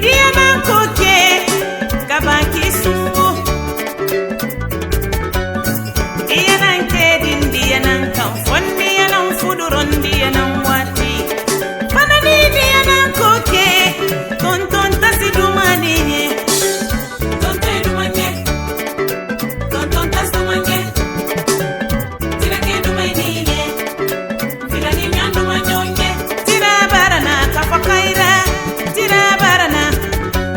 Diana koke Gabaki sungo Diana kedin Diana kamfon Diana fuduron Diana wati Panani Diana koke Tonton tasidumani Tonton dumanye Tonton tasumanye Tira kedumani Tira nimyandu manyonye Tira barana kafakaira Tira barana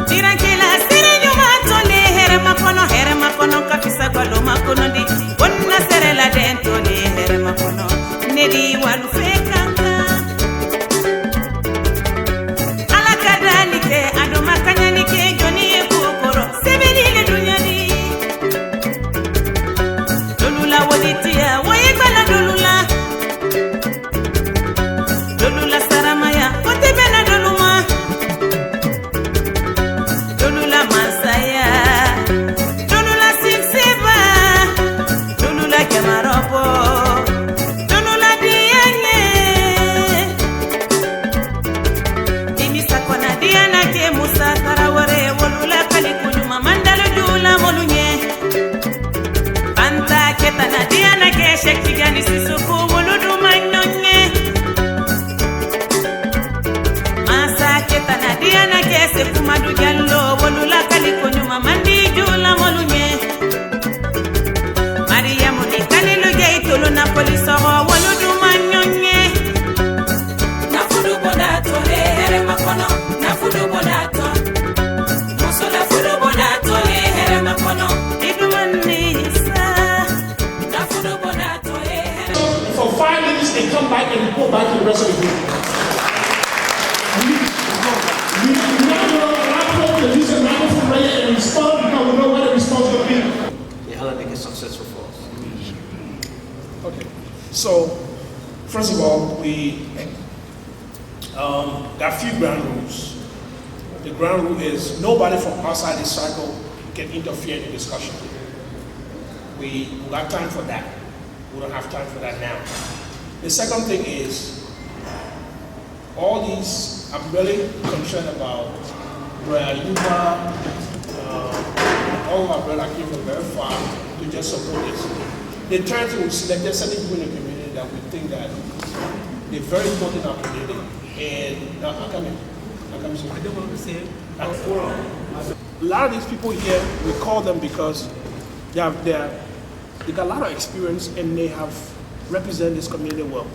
Tira kila siri nyuma tole Here makono kapisa gwalo makono di Wonna sere la dento le here makono Nedi walu fekanga Ala kadani ke ado makanya ni ke joni e kukoro Sebeni le dunya di Dolula waditia waye bala dolula Dolula saramaya kote bena doluma Dolula masaya Dolula sinseba Dolula kemaropo Dolula dianye Imisa kona diana ke musa karaware Wolula kalikunyuma mandalo dula molunye Panta ketana diana ke shekigani sisuku woludu manyonye Masa ketana diana ke sekumadu jallo Wolula kalikunyuma mandi jula molunye Maria muni kalilu geitulu na polisoro woludu manyonye Nafudu bodato here makono Nafudu bodato Musola fudu bodato here makono Idumanisa Nafudu bodato here For 5 minutes, they come back and go back to the rest of the group. We now know the reason now for prayer and respond because we know what the response will be. The holiday is successful for us. Okay. So, first of all, we got a few ground rules. The ground rule is nobody from outside the circle can interfere in the discussion. We got time for that. We don't have time for that now. The second thing is, all these, I'm really concerned about Brother Yuba, all of our brothers came from very far to just support this. They're trying to select, there's certain people in the community that we think that they're very important in our community. And I come in. I don't want to say it. A lot of these people here, we call them because they got a lot of experience and they have represented this community well.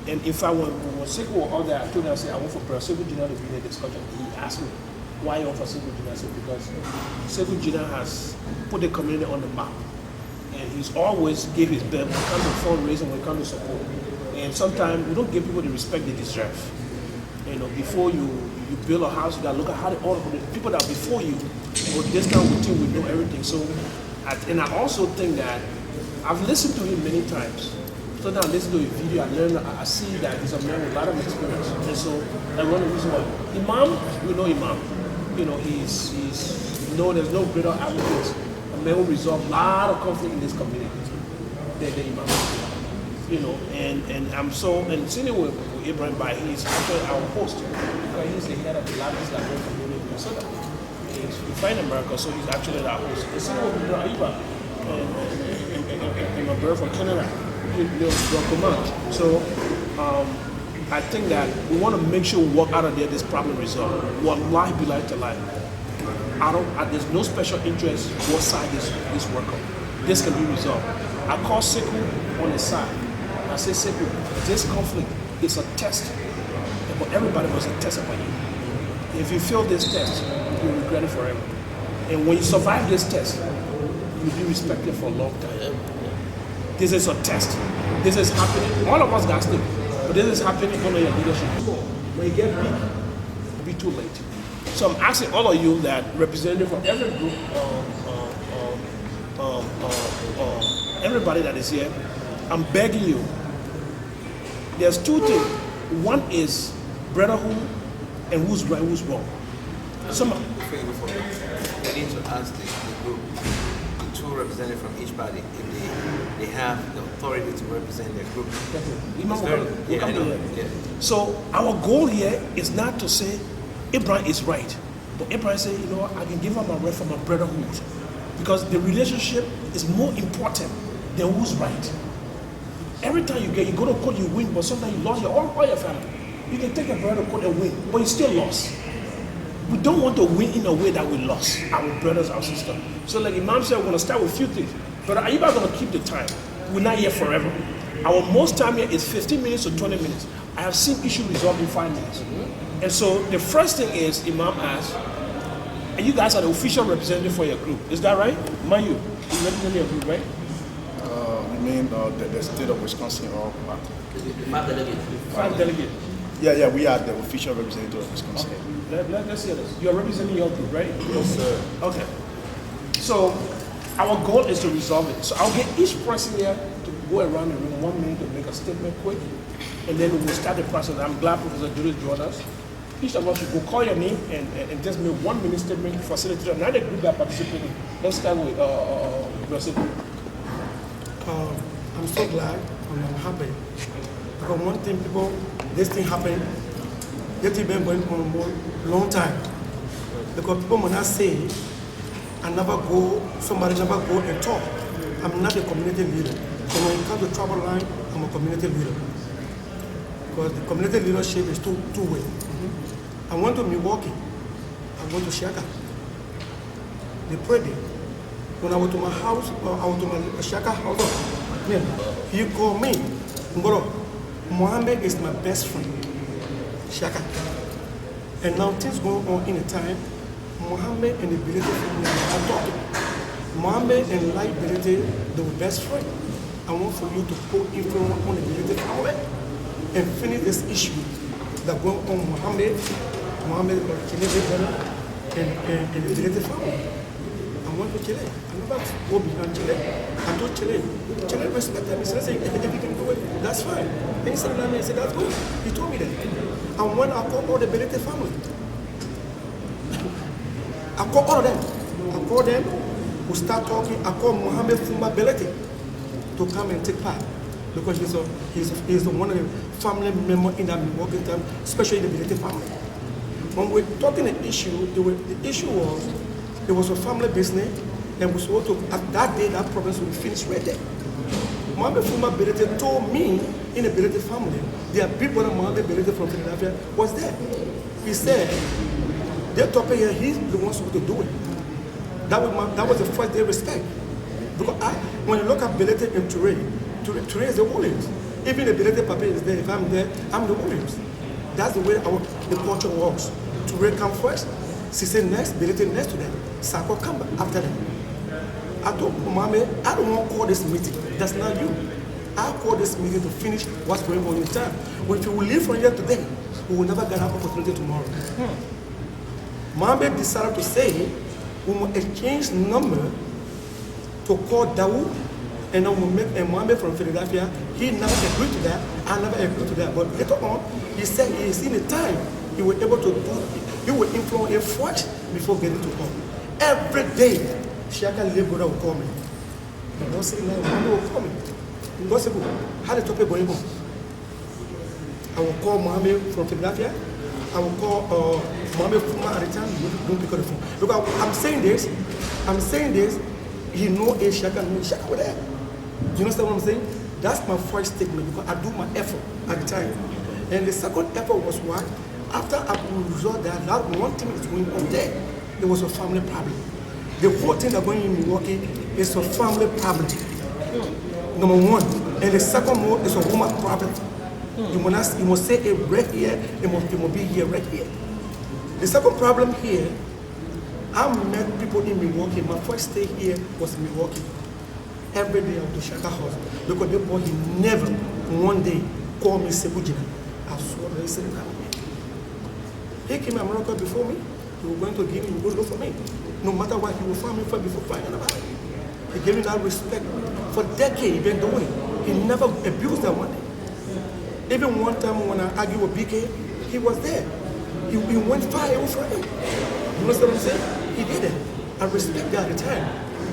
And in fact, when Sekou was out there, I told him, I said, I want for Brother Sekou Jina to be in the discussion. He asked me, why you want for Sekou Jina? I said, because Sekou Jina has put the community on the map. And he's always gave his best when it comes to fundraising, when it comes to support. And sometimes we don't give people the respect they deserve. You know, before you build a house, you gotta look at how all the people that are before you, or this time with you, we know everything. So, and I also think that I've listened to him many times. Sometimes I listen to his video, I see that he's a man with a lot of experience. And so, that's one of the reasons why. Imam, we know Imam. You know, he's there's no greater advocate. A man who resolve a lot of conflict in this community. The Imam. You know, and sitting with Ibrahim Bai, he's actually our host. Because he's the head of the largest Liberian community in Minnesota. He's in America, so he's actually our host. And sitting with Ibrahim and my brother from Canada. So I think that we want to make sure we walk out of there this problem resolved. Wallahi billahi ta'ala. There's no special interest what side this work on. This can be resolved. I call Sekou on the side. I say, Sekou, this conflict is a test. But everybody was a test upon you. If you fail this test, you'll regret it forever. And when you survive this test, you'll be respected for a long time. This is a test. This is happening. All of us got to, but this is happening under your leadership. When you get big, it'll be too late. So I'm asking all of you that representative from every group, everybody that is here, I'm begging you. There's two things. One is brotherhood and who's right, who's wrong. Before you go forward, I need to ask the group, the two representatives from each party, if they have the authority to represent their group. So our goal here is not to say Ibrahim is right. But Abraham said, you know, I can give up my right for my brotherhood. Because the relationship is more important than who's right. Every time you go to court, you win, but sometimes you lost all your family. You can take a brother to court and win, but you still lost. We don't want to win in a way that we lost our brothers, our sisters. So like Imam said, we're going to start with a few things. But are you not going to keep the time? We're not here forever. Our most time here is 15 minutes to 20 minutes. I have seen issue resolved in 5 minutes. And so the first thing is, Imam asked, and you guys are the official representative for your group. Is that right? You represent your group, right? You mean the state of Wisconsin or what? 5 delegates. 5 delegates. Yeah, we are the official representative of Wisconsin. Okay. Let's hear this. You're representing your group, right? Yes, sir. Okay. So our goal is to resolve it. So I'll get each person here to go around the room 1 minute to make a statement quick, and then we'll start the process. I'm glad Professor Julius joined us. Each of us should go call your name and just make 1 minute statement, facilitate another group that participating. Let's start with Brazil. I'm so glad and I'm happy. Because one thing this thing happened, this thing been going on a long time. Because people when I say, somebody never go and talk. I'm not a community leader. So when it comes to travel line, I'm a community leader. Because the community leadership is two-way. I went to Milwaukee, I went to Shaka. They prayed there. When I went to my house, I went to my Shaka house. He called me, Ngoro, Mohammed is my best friend, Shaka. And now things going on in a time, Mohammed and the Bilete family are talking. Mohammed and Light Bilete, they were best friends. I want for you to put influence on the Bilete family and finish this issue that going on Mohammed, Chile brother, and the Bilete family. I went to Chile. I never go behind Chile. I told Chile. Chile respected me. He said, if you can do it, that's fine. And he said, I said, that's good. He told me that. And when I called all the Belete family, I called all of them. I called them, we start talking. I called Mohammed Fumba Belete to come and take part. Because he's one of the family members in that Milwaukee time, especially in the Belete family. When we're talking the issue, the issue was, it was a family business, and was supposed to, at that day, that province would be finished right there. Mohammed Fuma Belete told me, in the Belete family, their big brother Mohammed Belete from Philadelphia was there. He said, they're talking here, he's the one supposed to do it. That was the first day respect. Because when you look at Belete and Touré is the Williams. Even the Belete Papa is there, if I'm there, I'm the Williams. That's the way the culture works. Touré come first, Sise next, Belete next to them. Sako come after them. I told Mohammed, I don't want to call this meeting. That's not you. I call this meeting to finish what's going on in time. If you will leave from here today, we will never get an opportunity tomorrow. Mohammed decided to say, we will exchange number to call Dawood, and then we'll make a Mohammed from Philadelphia. He never agreed to that. I never agreed to that. But later on, he said he is in the time he was able to do, he will influence a force before getting to home. Every day, Shaka Lebora will call me. The boss said, Mohammed will call me. Impossible. How the topic going on? I will call Mohammed from Philadelphia. I will call Mohammed Fuma at the time. Don't pick up the phone. Because I'm saying this, he know a Shaka, no Shaka with that. Do you understand what I'm saying? That's my first statement because I do my effort at the time. And the second effort was what? After I resolved that one thing is going on there, it was a family problem. The whole thing that going in Milwaukee is a family problem. Number one. And the second one is a woman problem. You must say it right here, it must be here, right here. The second problem here, I met people in Milwaukee. My first stay here was in Milwaukee. Every day I went to Shaka house. Because the boy, he never one day called me Sebujina. I saw that he said that. He came to America before me. He was going to give me, he was going to look for me. No matter what, he will find me first before finding about it. He gave me that respect. For decades, he been doing it. He never abused that one. Even one time when I argued with BK, he was there. He went far away from him. You know what I'm saying? He did it. I respect that at the time.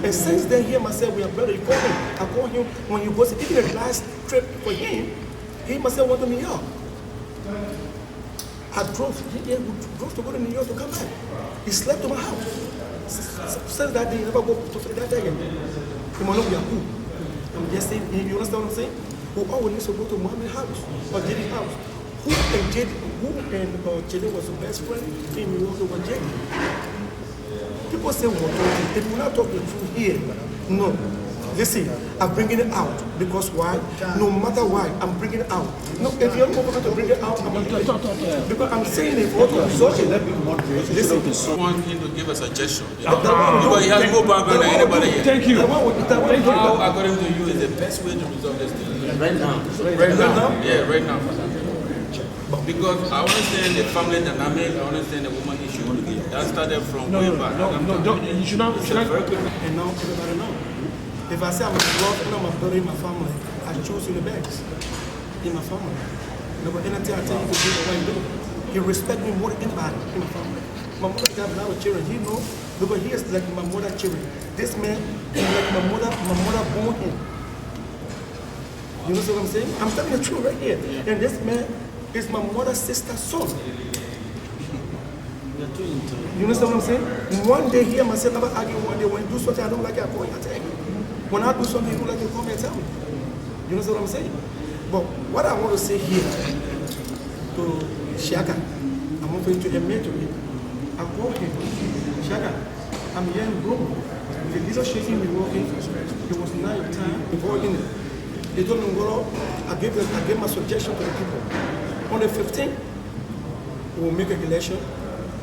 And since then, he myself, we are brother. He called me. I called him when he was even the last trip for him. He myself wanted me out. I drove to go to New York to come back. He slept in my house. Since that day, he never go to Philadelphia again. He might not be a cool. I'm just saying, you understand what I'm saying? Who always needs to go to Mohammed's house or Jerry's house. Who and Jerry was the best friend in New York over Jerry? People say, well, if we're not talking the truth here, no. Listen, I'm bringing it out because why? No matter why, I'm bringing it out. No, if you're not going to bring it out, I'm going to because I'm saying it for the listen. I want him to give a suggestion. Because he has more background than anybody here. Thank you. How, according to you, is the best way to resolve this thing? Right now. Yeah, right now. Because I understand the family dynamic, I understand the woman issue. That started from way back. You should not. And now everybody knows. If I say I'm a love and I'm a brother in my family, I choose you the best in my family. No, but anything I tell you to do the way you do. He respect me more than anybody in my family. My mother got now children, he know, because he is like my mother children. This man is like my mother born him. You know what I'm saying? I'm telling the truth right here. And this man is my mother's sister's son. You understand what I'm saying? One day here, myself never argue. One day when you do something I don't like, I call you, I tell you. When I do something you don't like, you call me and tell me. You understand what I'm saying? But what I want to say here to Shaka, I want you to admit to me. I called him, Shaka, I'm here in Rome. The leadership in Milwaukee, it was not your time involved in it. They told me, well, I gave my suggestion to the people. On the 15th, we will make a election.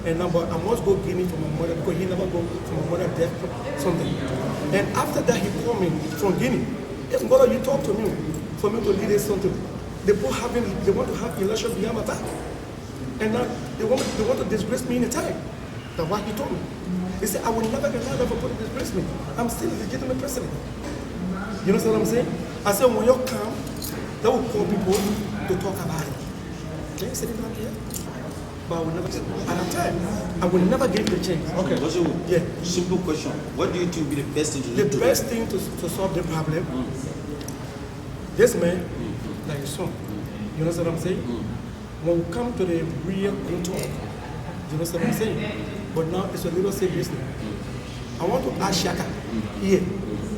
And now, but I must go Guinea for my mother because he never go for my mother death something. And after that, he called me from Guinea. Hey, brother, you talk to me for me to lead this something. They want to have election behind my back. And now they want to disgrace me in the time. That's what he told me. He said, I will never allow them to disgrace me. I'm still a legitimate president. You know what I'm saying? I said, when you come, they will call people to talk about it. Can you say it down here? But I will never, at that time, I will never give you a chance. Okay. Yeah. Simple question. What do you think will be the best thing to do? The best thing to solve the problem, this man, like his son, you know what I'm saying? When we come to the real talk, you know what I'm saying? But now it's a little serious business. I want to ask Shaka here.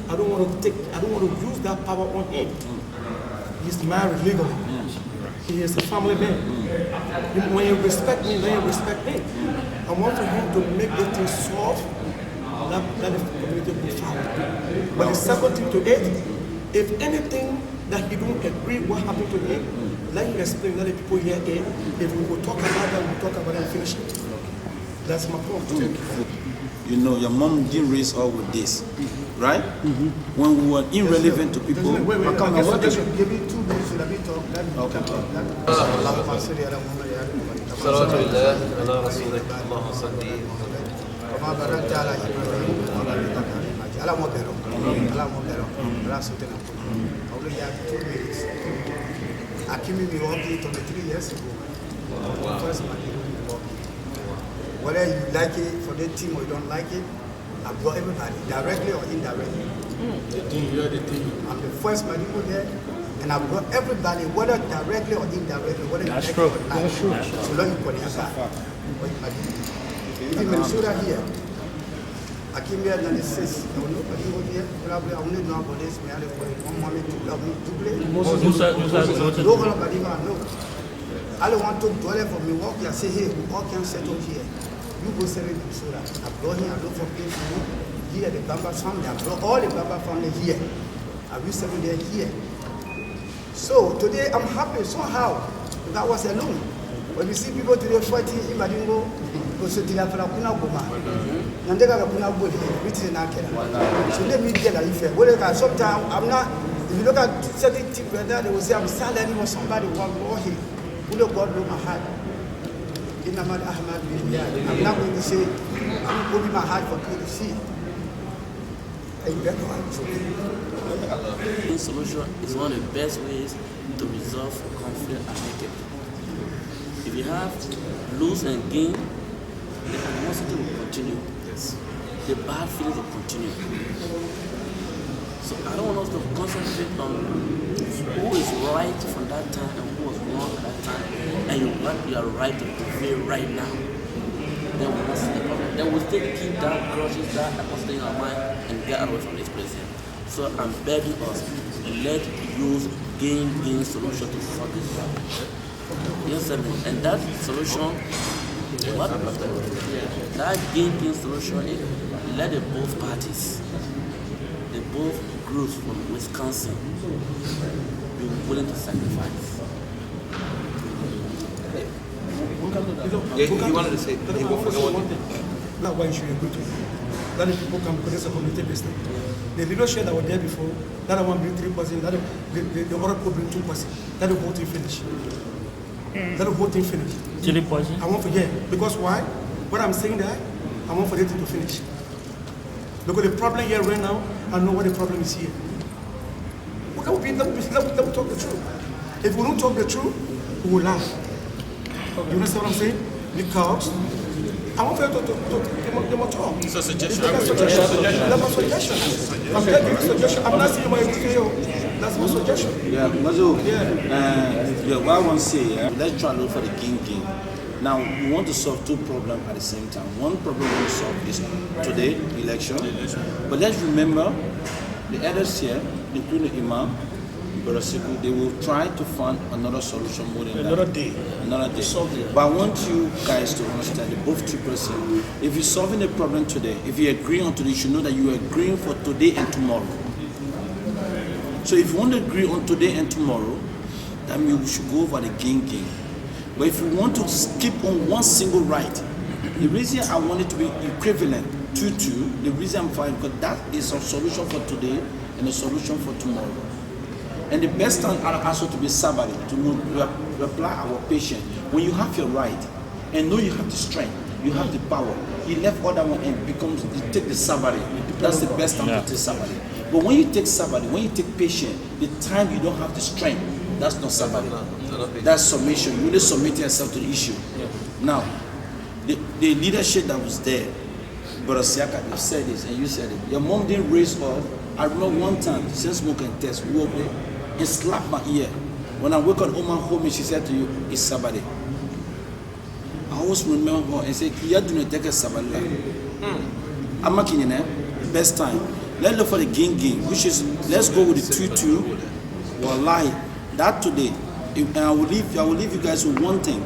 I don't want to use that power on him. He's married legally. He is a family man. When you respect me, then you respect me. I want for him to make the thing solve, that the community will follow. But the second thing to it, if anything that he don't agree what happened to him, let him explain, let the people hear it. If we will talk about that, we'll talk about it and finish it. That's my point. You know, your mom didn't raise us with this, right? When we were irrelevant to people. Wait, Give me 2 minutes to let me talk. صلوات الله على رسوله اللهم صل وما باركت على ابراهيم وعلى ال ابراهيم على مبارك على سيدنا محمد. I only have 2 minutes. I came in Milwaukee 23 years ago. First man in Milwaukee. Whether you like it for the team or you don't like it, I've got everybody, directly or indirectly. the team, you're the team. I'm the first man there, and I've got everybody, whether directly or indirectly, whether That's you true. like it or not. That's true. So long you put it aside. In Minnesota here, I came here in 96. There was nobody over here. Probably I only know about this. I had one moment to love me to play. Nobody even know. I don't want to dwell for Milwaukee. I say, hey, we all can settle here. You go settle in Minnesota. I brought here, I look for place for you. Here, the Bamba family. I brought all the Bamba family here. I will settle there here. So today I'm happy somehow that I was alone. When you see people today fighting in Badingo, so let me get a sometimes I'm not, if you look at certain things like that, they will say I'm silent or somebody who will here. Who look God my heart. I'm not going to say I'm putting my heart for people to see. Solution is one of the best ways to resolve conflict amicably. If you have lose and gain, the animosity will continue. Yes. The bad feelings will continue. So I don't want us to concentrate on who is right from that time and who was wrong at that time, and you are right to prevail right now. Then we will see the problem. Then we'll still keep that grudges, that atmosphere in our mind, and get away from this place here. So I'm begging us, let's use gain solution to solve this problem. Yes, sir. And that solution, what? That gain solution is let the both parties, the both groups from Wisconsin, be willing to sacrifice. He wanted to say, he will forget one thing. That's why you should agree to it. That the people can produce a community business. The leadership that were there before, that one bring 3%, that the other people bring 2%. That the whole thing finish. That the whole thing finish. I want for because why? What I'm saying that I want for them to finish. Because the problem here right now, I know what the problem is here. Let me talk the truth. If we don't talk the truth, we will laugh. You understand what I'm saying? Because I want for you to talk. It's a suggestion. That's my suggestion. I'm telling you a suggestion. I'm not saying my opinion. That's my suggestion. Yeah, Mazo, what I want to say, let's try to look for the game. Now, we want to solve two problems at the same time. One problem we want to solve is today, election. But let's remember, the elders here, including the Imam, they will try to find another solution more than Another that. day. Another day. But I want you guys to understand that both two persons, if you're solving a problem today, if you agree on today, you should know that you are agreeing for today and tomorrow. So if you want to agree on today and tomorrow, that means we should go over the game. But if you want to skip on one single right, the reason I want it to be equivalent, 2-2, the reason I'm fine, because that is a solution for today and a solution for tomorrow. And the best time also to be somebody, to reply our patient. When you have your right and know you have the strength, you have the power, you left other one and becomes, you take the somebody. That's the best time to take somebody. But when you take somebody, when you take patient, the time you don't have the strength, that's not somebody. That's submission. You really submit yourself to the issue. Now, the leadership that was there, Brother Siaka, you said this and you said it. Your mom didn't raise up. I remember one time, since smoke and test, we were there, and slapped my ear. When I wake up home, she said to you, it's Sabbath. I always remember her and say, "Kiya do not take a Sabbath." I'm making it best time. Let's look for the game, which is let's go with the 2-2. Wallahi, that today, and I will leave you guys with one thing.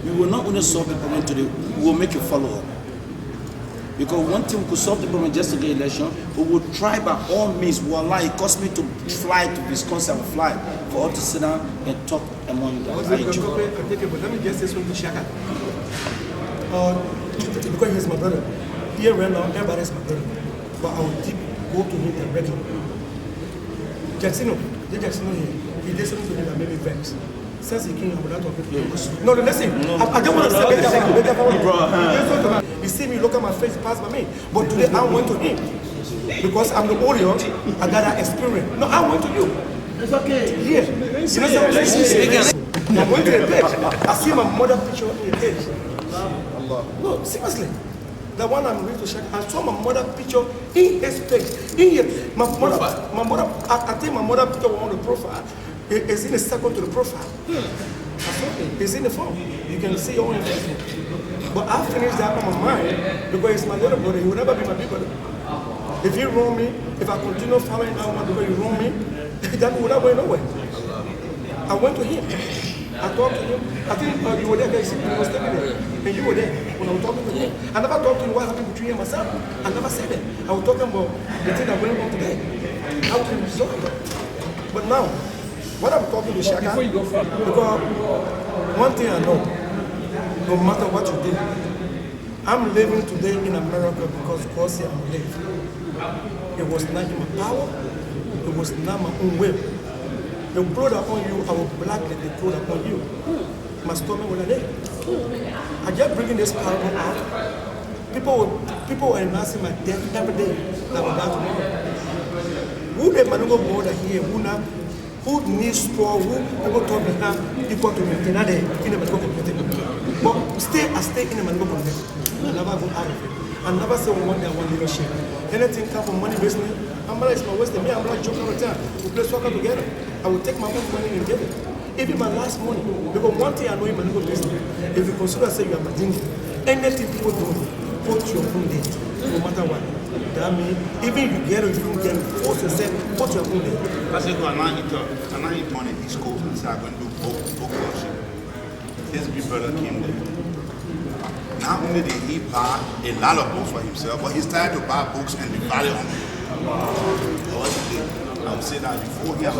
We will not only solve the problem today, we will make a follow-up. Because one thing could solve the problem just to get election, we will try by all means. Wallahi, it cost me to fly to Wisconsin, fly for us to sit down and talk among you guys. Let me just say something to Shaka. Because he's my brother. Here right now, everybody is my brother. But I will go to him directly. Jacksino here, he listened to me and made me vex. Since he came, I would not talk to him. No, listen. I don't want to say better. You see me, look at my face, pass by me. But today I went to him. Because I'm the only one, I got that experience. No, I went to you. It's okay. Here. You know something? I went to the page. I see my mother picture in the page. No, seriously. The one I'm going to check, I saw my mother picture in his page. In here. My mother, I think my mother picture was on the profile. It's in the second to the profile. It's in the phone. You can see your own investment. But I finished that on my mind because it's my little brother. He will never be my big brother. If you wrong me, if I continue following that one because you wrong me, that will not go nowhere. I went to him. I talked to him. I think you were there, guys. He was standing there. And you were there when I was talking to him. I never talked to him what happened between him and myself. I never said that. I was talking about the thing that went on today. How can we resolve it? But now, what I'm talking to Shaka, because one thing I know, no matter what you do, I'm living today in America because God said I'm living. It was not in my power, it was not my own will. The blood upon you, I will blacken the blood upon you. My stomach will not there. I just bringing this parable out. People are announcing my death every day. That will die tomorrow. Who the manugo border here, who needs store, who people told me now equal to me, in the medical community. But I stay in the medical community. I never go out of it. I never say one day I want leadership. Anything come from money business, Amala is my Western. Me, I'm not joking all the time. We play soccer together. I will take my own money and give it. Even my last money. Because one thing I know in my legal business, if you consider say you are Madingi, anything people do, put your own date, no matter what. That means even if you get it, if you don't get it, force yourself, put your own date. Parce que quand on a été on the East Coast and started going to do book worship, his big brother came there. Not only did he buy a lot of books for himself, but he started to buy books and the value on them. I would say that before he Why I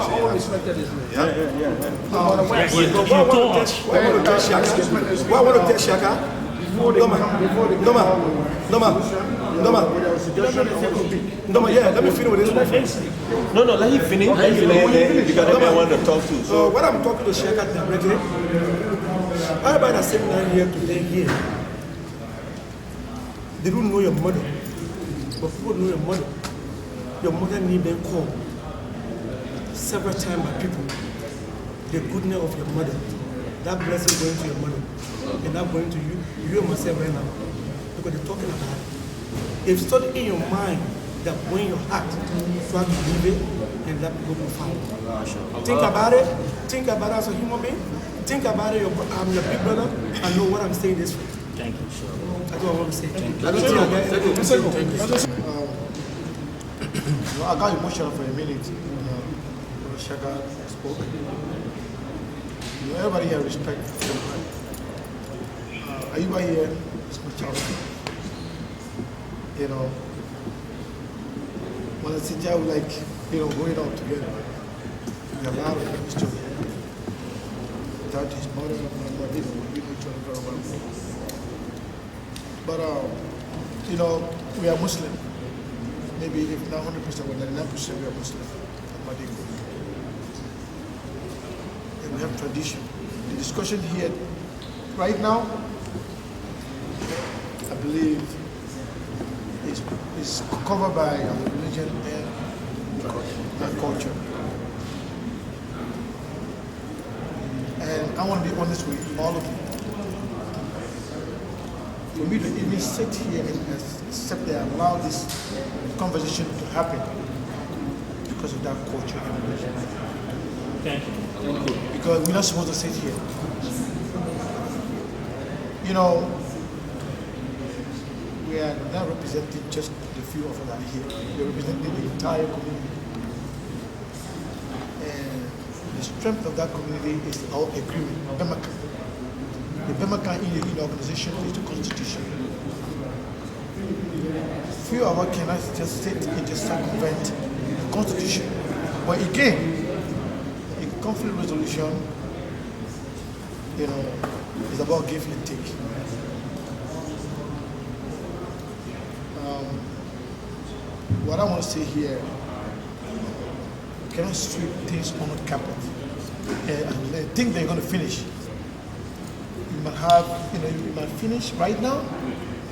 want to tell Shaka? No, yeah, let me finish with this one. No, let him finish. Because I want to talk to. So what I'm talking to Shaka directly, everybody that's sitting down here today here, they don't know your mother, but people know your mother. Your mother need them called several times by people. The goodness of your mother, that blessing going to your mother, and not going to you. You and myself right now, because they're talking about it. If it's study in your mind that when your heart, try to believe it, and let people go find it. Think about it. Think about it as a human being. Think about it. I'm your big brother. I know what I'm saying this for. Thank you. That's what I want to say. Thank you. I got emotional for a minute when Shaka spoke. Everybody here respect. Ayuba here is my child. When I sit here, we like, going out together. We have a lot of history. Without his mother, my mother, we know each other very well. But, we are Muslim. Maybe if not 100%, but 99% we are Muslim. And we have tradition. The discussion here right now, I believe, is covered by religion and culture. And I want to be honest with all of you. For me to even sit here and accept and allow this conversation to happen because of that culture and religion. Thank you. Because we're not supposed to sit here. We are not representing just the few of us that are here. We are representing the entire community. And the strength of that community is our agreement, Bemaka. The Bemaka in the organization is the constitution. Few of us cannot just sit and just circumvent the constitution. But again, in conflict resolution, is about give and take. What I want to say here, you cannot sweep things on the carpet and think they're going to finish. You might have, you might finish right now,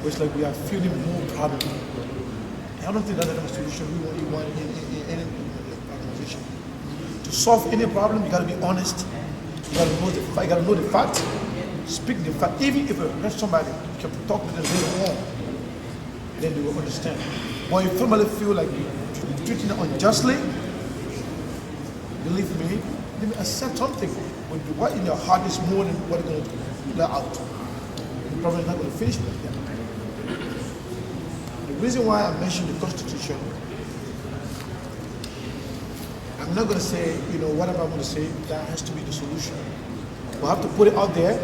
but it's like we are feeling more problem. I don't think that's the kind of solution we want in any organization. To solve any problem, you got to be honest. You got to know the fact. Speak the fact. Even if you hurt somebody, you can talk to them later on. Then they will understand. But if somebody feel like you're treating them unjustly, believe me, let me accept something. But what in your heart is more than what you're going to let out. The problem is not going to finish like that. The reason why I mentioned the Constitution, I'm not going to say, whatever I'm going to say, that has to be the solution. We have to put it out there.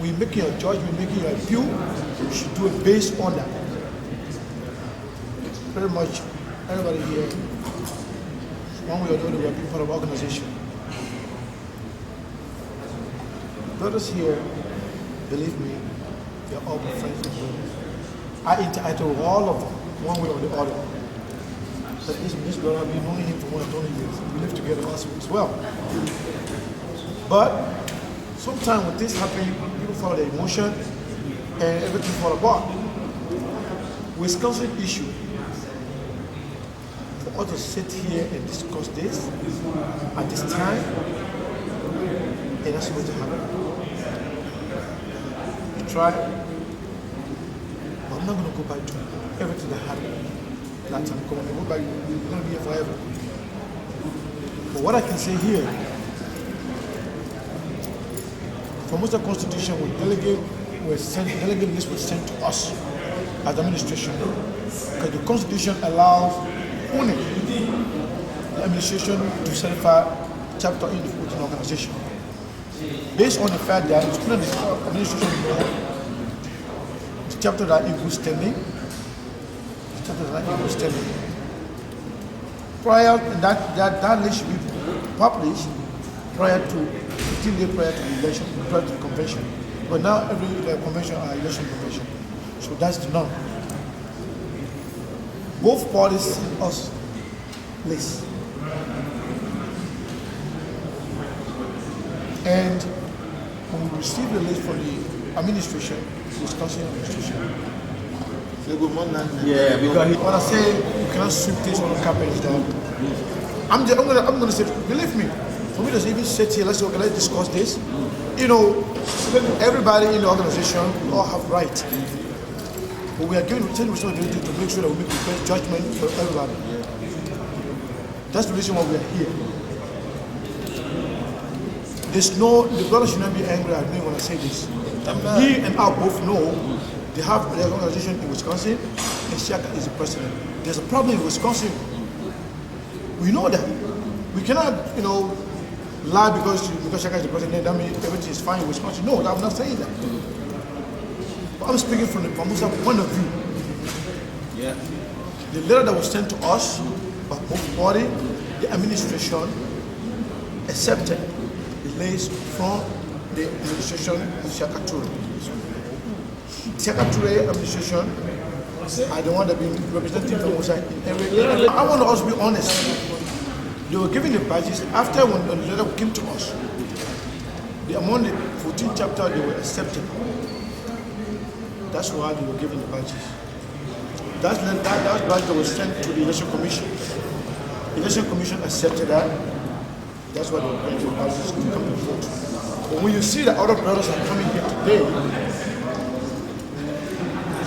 We're making a judge, we're making a appeal. We should do it based on that. Pretty much everybody here, one way or the other, we're being part of the organization. Brothers here, believe me, they're all my friends and brothers. I interact with all of them, one way or the other. But this brother, I've been knowing him for more than 20 years. We live together as well. But sometimes when this happens, people follow the emotion and everything fall apart. Wisconsin issue. For us to sit here and discuss this at this time, and that's supposed to happen. We try. But not going to go back to everything that happened that time. Come on, go back, we're going to be here forever. But what I can say here, Felmausa Constitution delegate list was sent to us as administration, because the Constitution allows only the administration to certify chapter in the voting organization. Based on the fact that it's not the administration know the chapter that is good standing, prior that list should be published prior to 15 days prior to the election, prior to the convention. But now every convention are election convention. So that's the norm. Both parties send us lists. And when we receive the list from the administration, Wisconsin administration, Yeah, because when I say you cannot sweep things on the carpet, I'm gonna say, believe me, for me to even sit here, let's discuss this. You know, everybody in the organization, we all have rights. But we are given responsibility to make sure that we make the best judgment for everybody. That's the reason why we are here. The brother should not be angry at me when I say this. He and I both know they have their organization in Wisconsin, and Shaka is the president. There's a problem in Wisconsin. We know that. We cannot, lie because Shaka is the president, that means everything is fine in Wisconsin. No, I'm not saying that. But I'm speaking from the Felmausa point of view. Yeah. The letter that was sent to us by both parties, the administration accepted the list from the administration of Shaka Toure. Shaka Toure administration are the one that been representing Felmausa in every area. I want us to be honest. They were giving the badges after when the letter came to us. Among the 14 chapters they were accepted. That's why they were given the badges. That badge that was sent to the election commission. The election commission accepted that. That's why they were given the badges to come to vote. But when you see that other brothers are coming here today,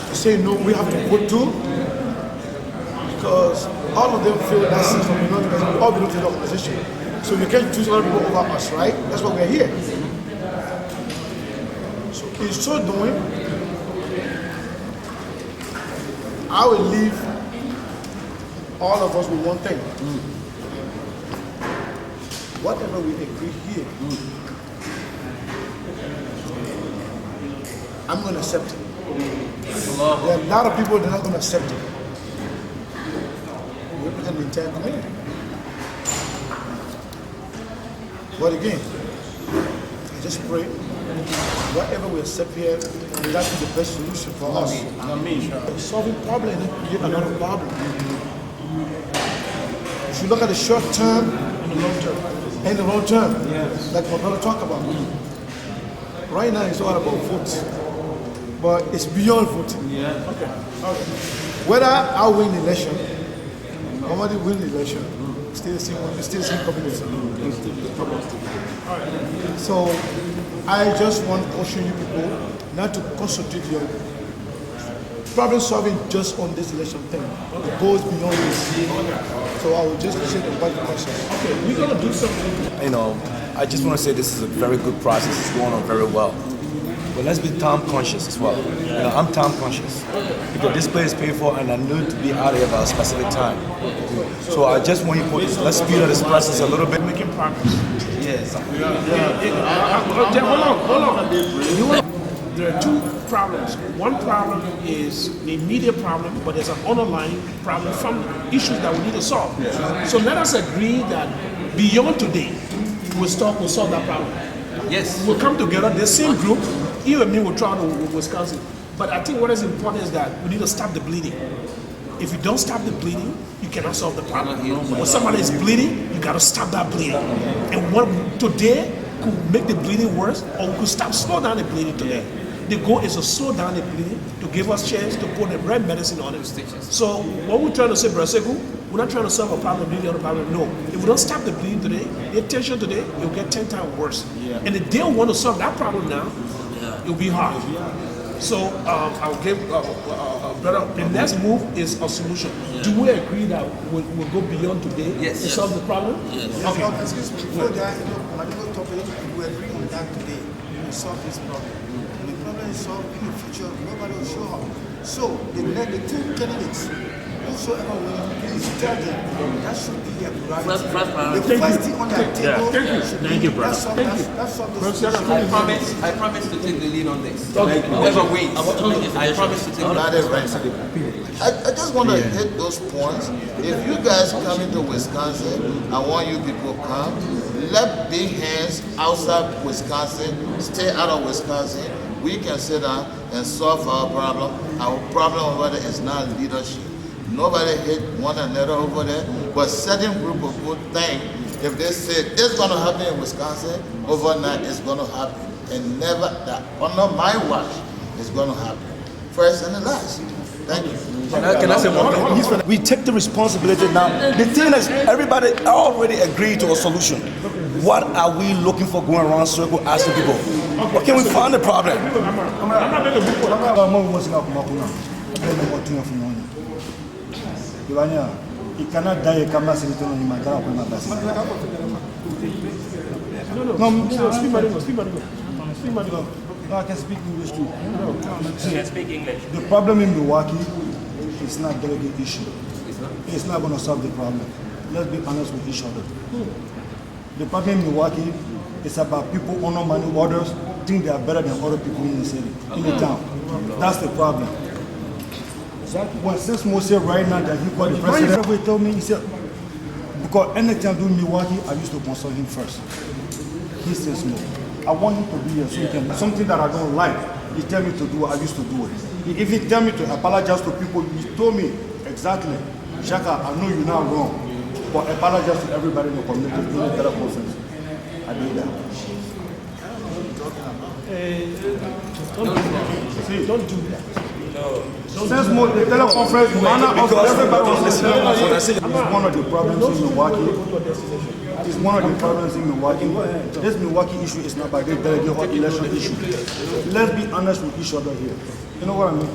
to say no, we have to vote too, because all of them feel that sense from the because we all belong to the organization. So you can't choose other people over us, right? That's why we're here. So in so doing, I will leave all of us with one thing. Whatever we agree here, I'm going to accept it. There are a lot of people that are not going to accept it. We represent the entire community. But again, I just pray whatever we accept here, that is the best solution for us. Solving problem and then create another problem. If you look at the short term and the long term, like my brother talked about. Right now it's all about votes, but it's beyond voting. Okay. Whether I win the election, nobody win the election, still the same community. So I just want to caution you people not to concentrate your problem solving just on this election thing. It goes beyond this. So I will just say the budget process. Okay, we're gonna do something. I just want to say this is a very good process. It's going on very well. But let's be time conscious as well. I'm time conscious because this place is paid for, and I need to be out of here by a specific time. So I just want you to let's speed up this process a little bit. Making progress. Yes. Hold on. There are two problems. One problem is the immediate problem, but there's an underlying problem from issues that we need to solve. So let us agree that beyond today, we'll solve that problem. Yes. We'll come together, the same group, you and me will travel to Wisconsin. But I think what is important is that we need to stop the bleeding. If you don't stop the bleeding, you cannot solve the problem. When somebody is bleeding, you got to stop that bleeding. And what today could make the bleeding worse, or we could slow down the bleeding today. The goal is to slow down the bleeding, to give us a chance to put the right medicine on it. So what we're trying to say, Brasegu, we're not trying to solve a problem, bleeding on a problem. No. If we don't stop the bleeding today, the tension today, it will get 10 times worse. And if they want to solve that problem now, it will be hard. So I'll give brother. The next move is a solution. Do we agree that we'll go beyond today Yes. to solve the problem? Yes. Okay. Excuse me, before that, political topic, we agree on that today. We solve this problem. And the problem is solved in the future, nobody will show up. So, the two candidates, whosoever will please tell them that should be their priority. The first thing on that table should be that's all the solution. I promise to take the lead on this. Whoever wins, I promise to take the lead. I just want to hit those points. If you guys come into Wisconsin, I want you people to come. Let big hands outside Wisconsin stay out of Wisconsin. We can sit down and solve our problem. Our problem over there is not leadership. Nobody hate one another over there, but certain group of people think if they say this is going to happen in Wisconsin, overnight it's going to happen. And never, that under my watch, it's going to happen. First and the last. Thank you. Can I say one thing? We take the responsibility now. The thing is, everybody already agreed to a solution. What are we looking for going around circle asking people? What can we find the problem? No, I can speak English too. The problem in Milwaukee is not delegate issue. It's not going to solve the problem. Let's be honest with each other. The problem in Milwaukee is about people honor money orders, think they are better than other people in the city, in the town. That's the problem. When Sesmo said right now that he called the president, he told me, he said, because anytime I do Milwaukee, I used to consult him first. He says no. I want him to be here so he can do something that I don't like. He tell me to do it, I used to do it. He even tell me to apologize to people. He told me exactly, Shaka, I know you're not wrong, but apologize to everybody in the community in the teleconference. I did that. Don't do that. Since the teleconference, manner of everybody was listening. It's one of the problems in Milwaukee. It's one of the problems in Milwaukee. This Milwaukee issue is not by the delegate or election issue. Let's be honest with each other here. You know what I mean?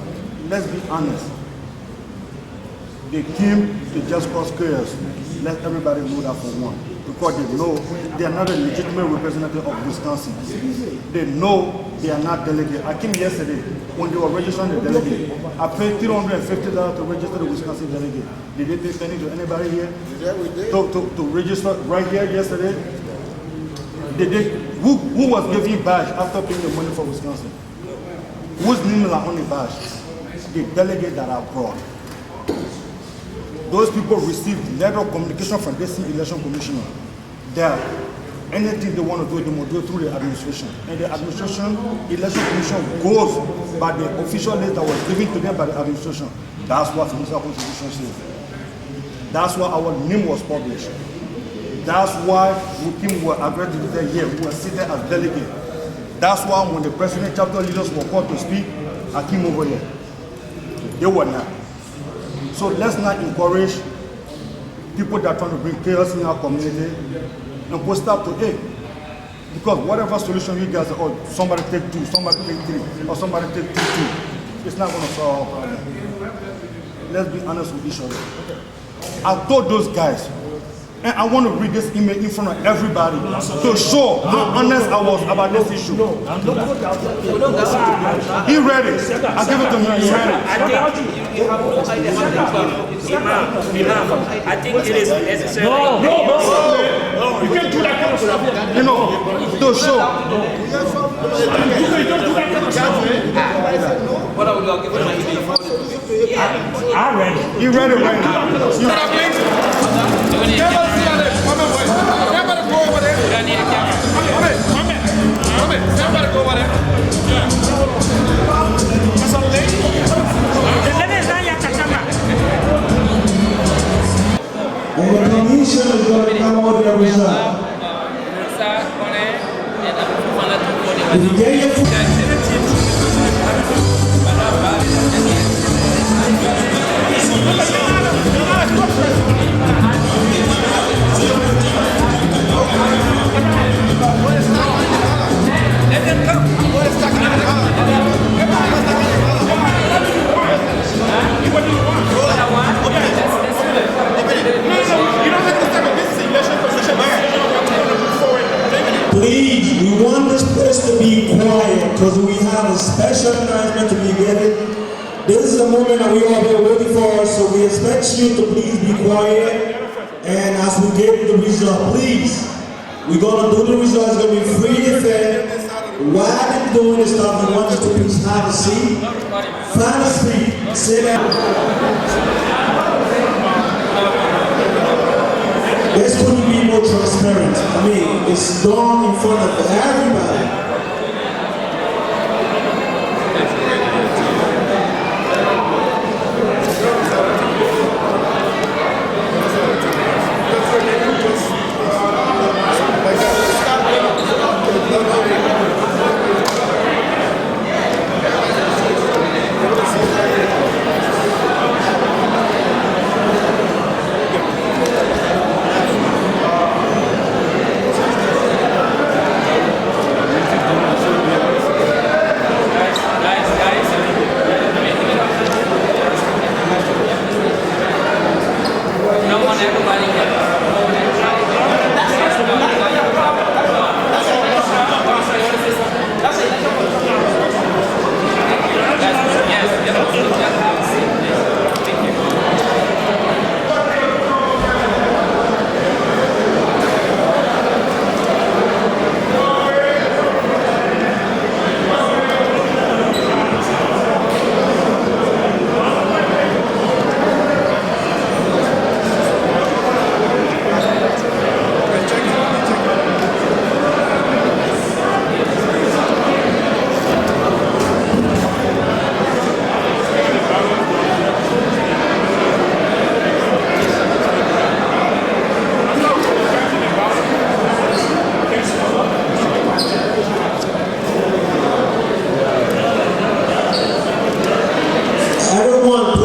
Let's be honest. They came to just cause chaos. Let everybody know that for one. Because they know they are not a legitimate representative of Wisconsin. They know they are not delegate. I came yesterday when they were registering the delegate. I paid $350 to register the Wisconsin delegate. Did they pay penny to anybody here? Yeah, we did. To register right here yesterday? Who was giving badge after paying the money for Wisconsin? Whose name is on the badge? The delegate that I brought. Those people received letter of communication from the election commissioner that anything they want to do, they must do it through the administration. And the administration, election commission goes by the official list that was given to them by the administration. That's what the Felmausa Constitution says. That's why our name was published. That's why we were agreed to do that here. We were seated as delegates. That's why when the president chapter leaders were called to speak, I came over here. They were not. So let's not encourage people that are trying to bring chaos in our community and go start to A. Because whatever solution you guys are, or somebody take 2, somebody take 3, or somebody take 2, it's not going to solve our problem. Let's be honest with each other. I told those guys, and I want to read this email in front of everybody to show how honest I was about this issue. He read it. I give it to him. He read it. I think it is necessary. No. You can't do that kind of stuff. You know, to show. You don't do that kind of stuff. What I would do, give it my email. I read it. He read it right now. Everybody go over there. Everybody go over there. Let them come. because we have a special announcement to be given. This is a moment that we all been waiting for, so we expect you to please be quiet. And as we get the result, please, we're gonna do the result. It's gonna be free and fair. While they're doing this stuff, we want you to please have a seat. Find a seat. Sit down. Let's put it be more transparent. I mean, it's done in front of everybody.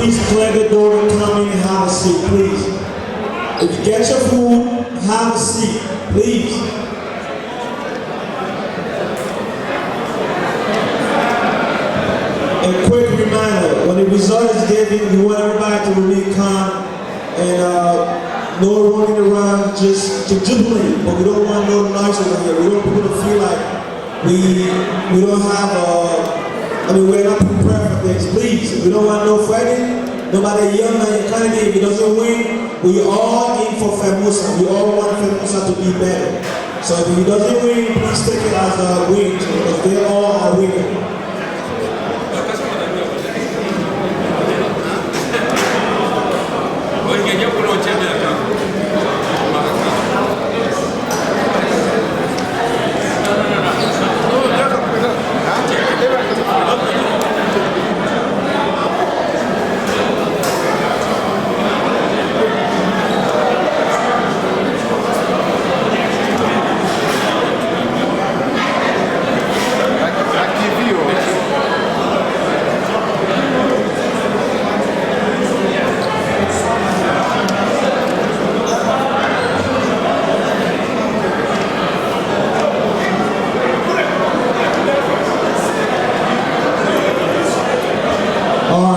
Please clear the door and come in and have a seat, please. If you get your food, have a seat, please. A quick reminder, when the result is given, we want everybody to remain calm and no running around, just to jubilant, but we don't want no noise over here. We don't want people to feel like we don't have we're not prepared for this, please. We don't want no fighting. Nobody young and kind if he doesn't win, we all in for Felmausa. We all want Felmausa to be better. So if he doesn't win, please take it as a win, because they all are winning.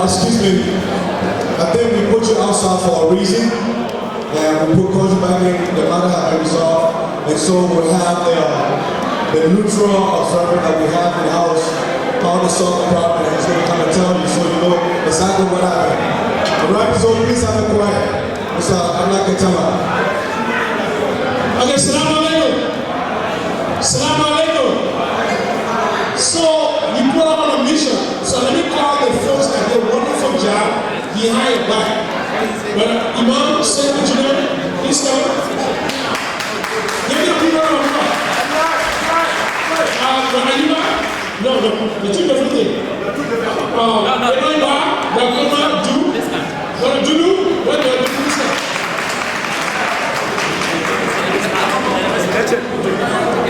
Excuse me, I think we put you outside for a reason, and we put coach back in, the matter has been resolved, and so we'll have the neutral observer that we have in the house, all the solve the problem, and he's going to come and tell you so you know exactly what happened. Alright, so please have it quiet. I'm not going to tell her. Okay, salam alaikum. Salam alaikum. So, you put up on a mission. So let me call the folks that did a wonderful job behind back. But Imam, say what you know. Please come. Give me a people on the front. No, the two different things.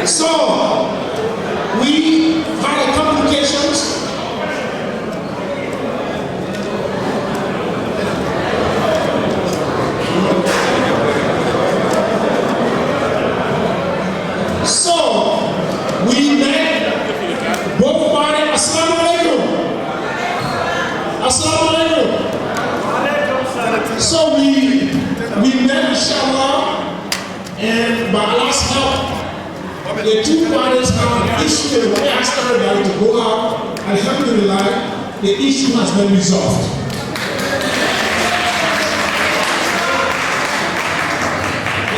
So, we had communications. So, we met both parties. Assalamu alaikum. Assalamu alaikum. So we met inshallah, and by Allah's help, the two parties have an issue, and when I asked everybody to go out, alhamdulillah, the issue has been resolved.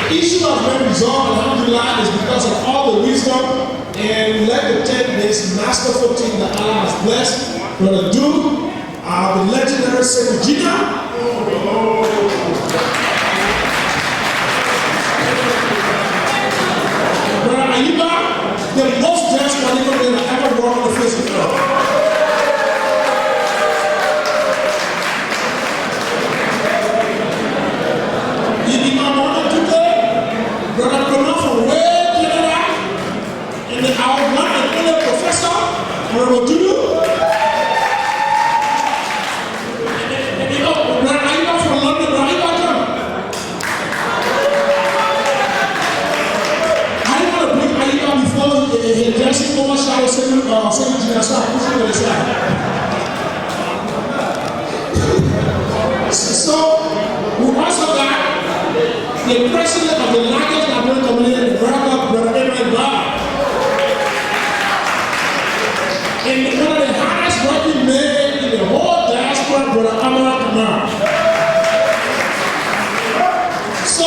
The issue has been resolved, alhamdulillah, is because of all the wisdom and let the 10 days masterful team that Allah has blessed. Brother Duke, the legendary Sekou. Brother Ayuba, the most dressed political man I ever walked on the face of the earth. Brother Pranav from way Canada, and our one and only professor, Brother Dudu. And you know, Brother Ayuba from London, Brother Ayuba come. I didn't want to bring Ayuba before he dressing over shower saying Gina, so I pushed him to the side. So, we also got the president of the largest Nigerian community in America, Brother Edward Bar. And one of the hardest working men in the whole diaspora, Brother Amara Kamara. So,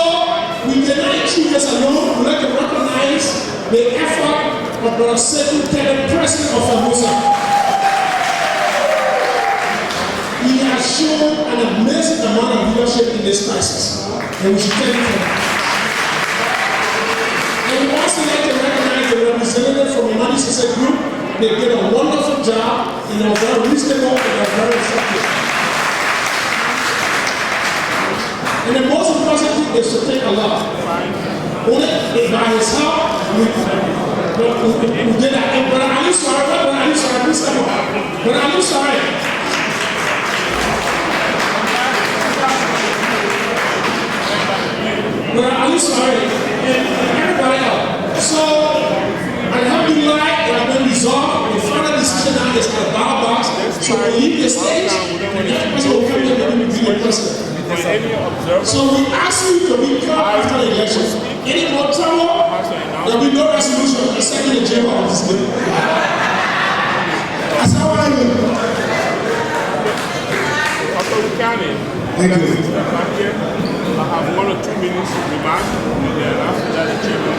we cannot achieve this alone. We like to recognize the effort of Brother Sekou, the president of Felmausa. He has shown an amazing amount of leadership in this crisis. And we should take it from that. And we also like to recognize the representative from the Money Success Group. They did a wonderful job, and they were very reasonable, and they were very effective. And the most important thing is to take a lot. Only by his help, we did that. And Brother Ali, sorry, please come on. Brother Ali, sorry. Brother Ali, sorry, and everybody else. So, alhamdulillah, it has been resolved. The final decision now is at the ballot box. So we leave the stage, and that person will come here and be the president. So we ask you to recall after the election. Any more trouble, there will be no resolution except in the jail of this bill. Assalamu alaikum. Thank you. I have 1 or 2 minutes to remark, and then after that, the chairman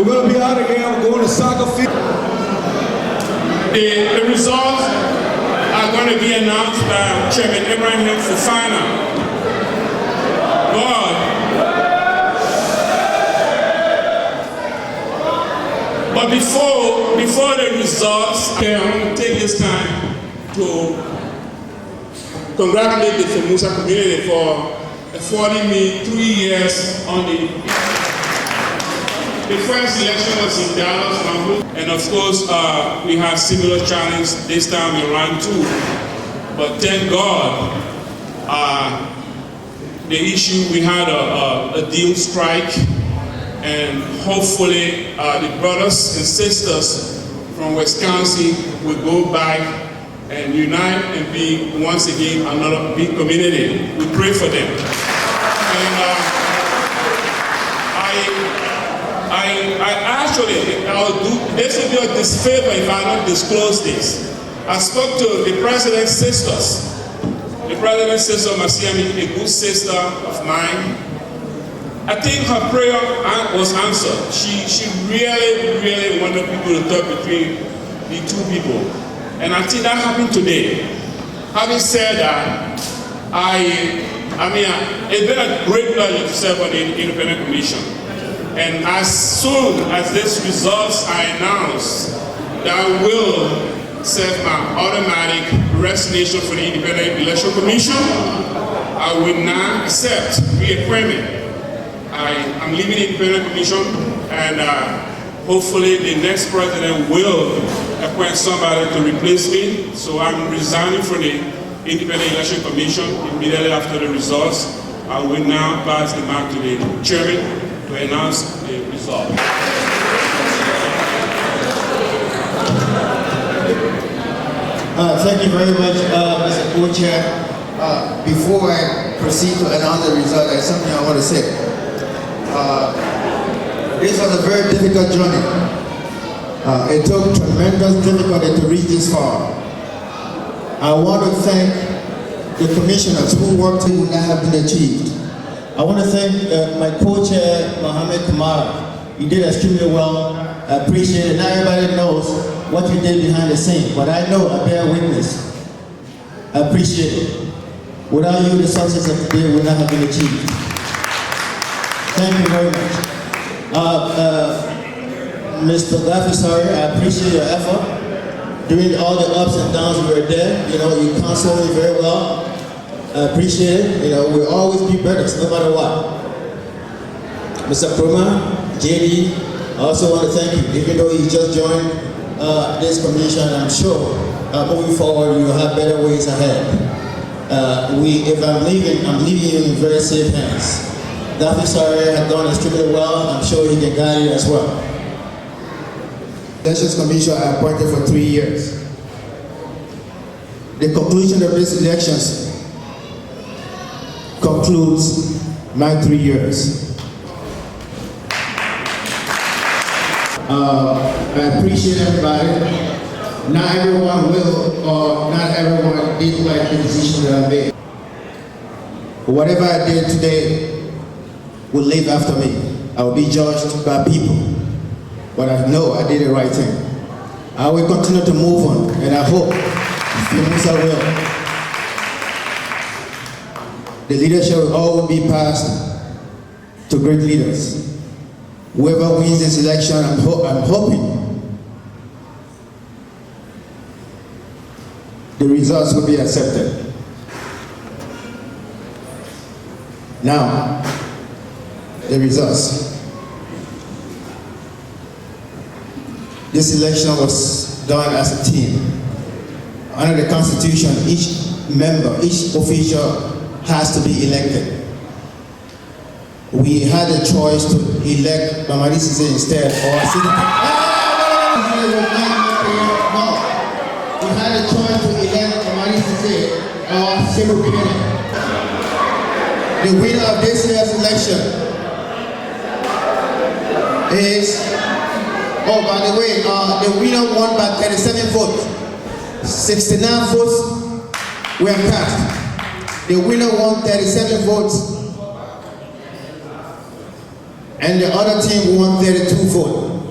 We're going to be out of here. I'm going to soccer field. The results are going to be announced by Chairman Abraham Fofana. But before the results, I want to take this time to congratulate the Felmausa community for affording me 3 years on the first election was in Dallas, and of course we had similar challenge this time in round 2. But thank God, the issue we had a deal strike, and hopefully the brothers and sisters from Wisconsin will go back and unite and be once again another big community. We pray for them. And I'll do, this will be a disfavor if I don't disclose this. I spoke to the president's sisters. The president's sister, Masiami, a good sister of mine. I think her prayer was answered. She really wanted people to talk between the two people. And I think that happened today. Having said that, it's been a great pleasure to serve on the Independent Commission. And as soon as these results are announced, that I will serve my automatic resignation for the Independent Election Commission. I will not accept reappointment. I'm leaving the Independent Commission, and hopefully the next president will appoint somebody to replace me. So I'm resigning from the Independent Election Commission immediately after the results. I will now pass the mic to the chairman to announce the result. Thank you very much, Mr. Co-Chair. Before I proceed to announce the result, there's something I want to say. This was a very difficult journey. It took tremendous difficulty to reach this far. I want to thank the commissioners who worked to that have been achieved. I want to thank my co-chair, Mohammed Kamara. You did extremely well. I appreciate it. Not everybody knows what you did behind the scenes, but I know, I bear witness. I appreciate it. Without you, the success of today would not have been achieved. Thank you very much. Mr. Gafisari, I appreciate your effort. During all the ups and downs you were there, you counseled me very well. I appreciate it. We'll always be better, no matter what. Mr. Pruma, JD, I also want to thank you. Even though you just joined this commission, I'm sure moving forward you'll have better ways ahead. If I'm leaving you in very safe hands. Daffy Sawyer had done extremely well. I'm sure he can guide you as well. Elections Commission I appointed for 3 years. The conclusion of these elections concludes my 3 years. I appreciate everybody. Not everyone will, or not everyone did like the decision that I made. Whatever I did today will live after me. I will be judged by people, but I know I did the right thing. I will continue to move on, and I hope Felmausa will. The leadership will always be passed to great leaders. Whoever wins this election, I'm hoping the results will be accepted. Now, the results. This election was done as a team. Under the Constitution, each member, each official has to be elected. We had a choice to elect Mamadi Cisse instead, or we had a choice to elect Mamadi Cisse or Sekou Kene. The winner of this year's election is, by the way, the winner won by 37 votes. 69 votes were cast. The winner won 37 votes. And the other team won 32 votes.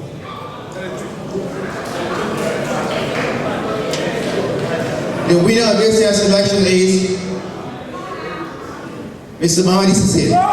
The winner of this year's election is Mr. Mahmoud Sissin.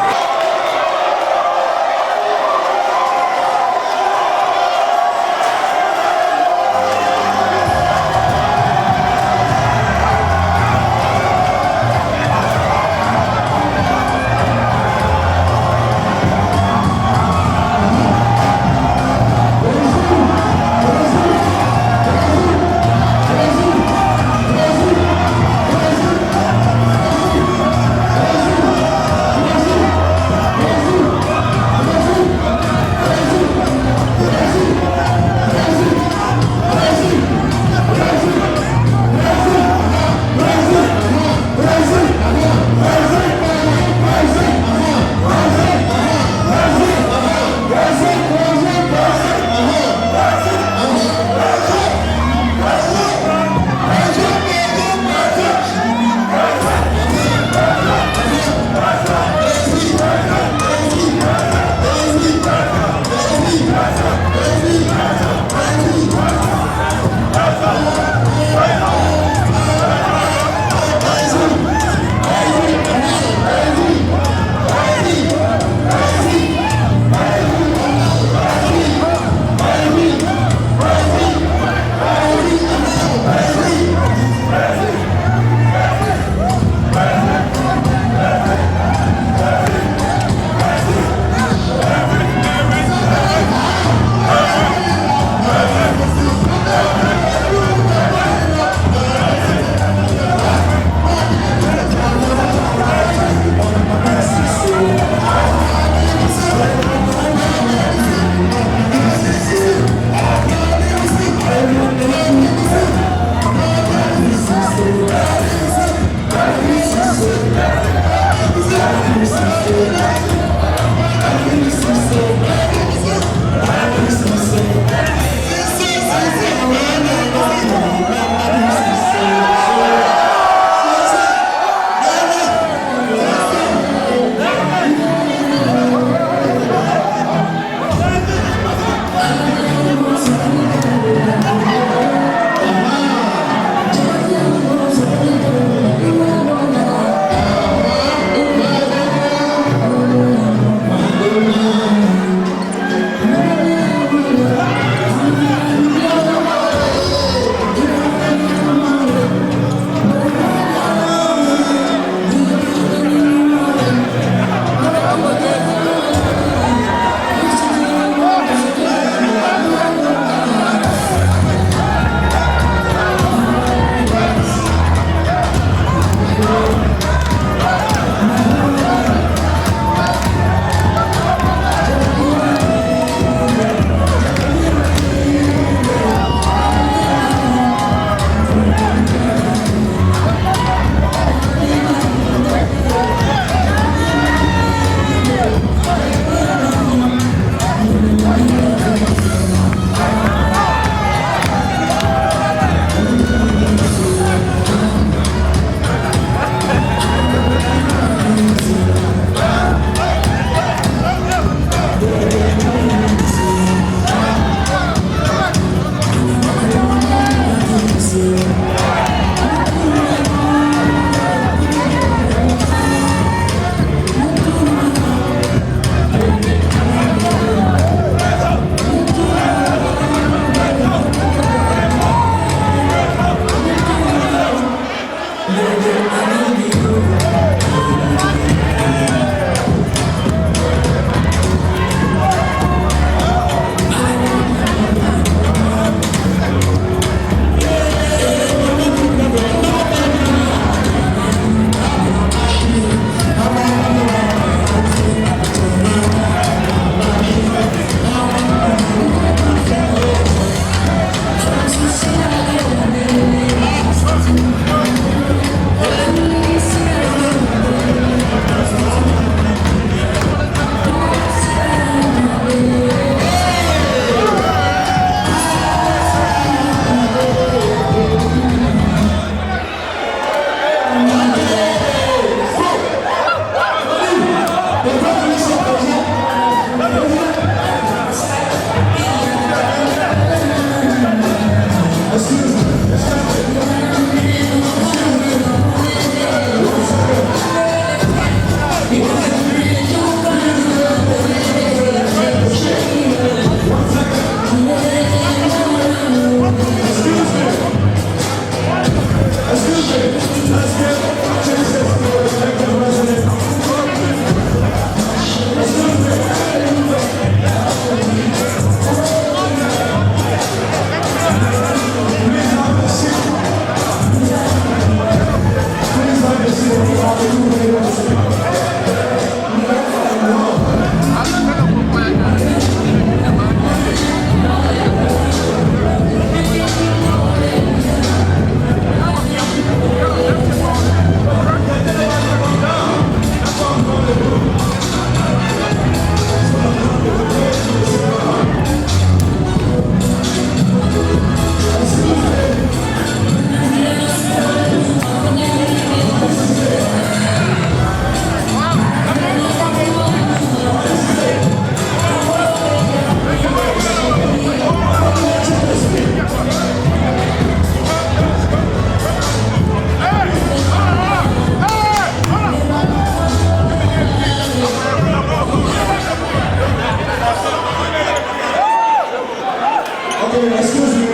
Okay, excuse me.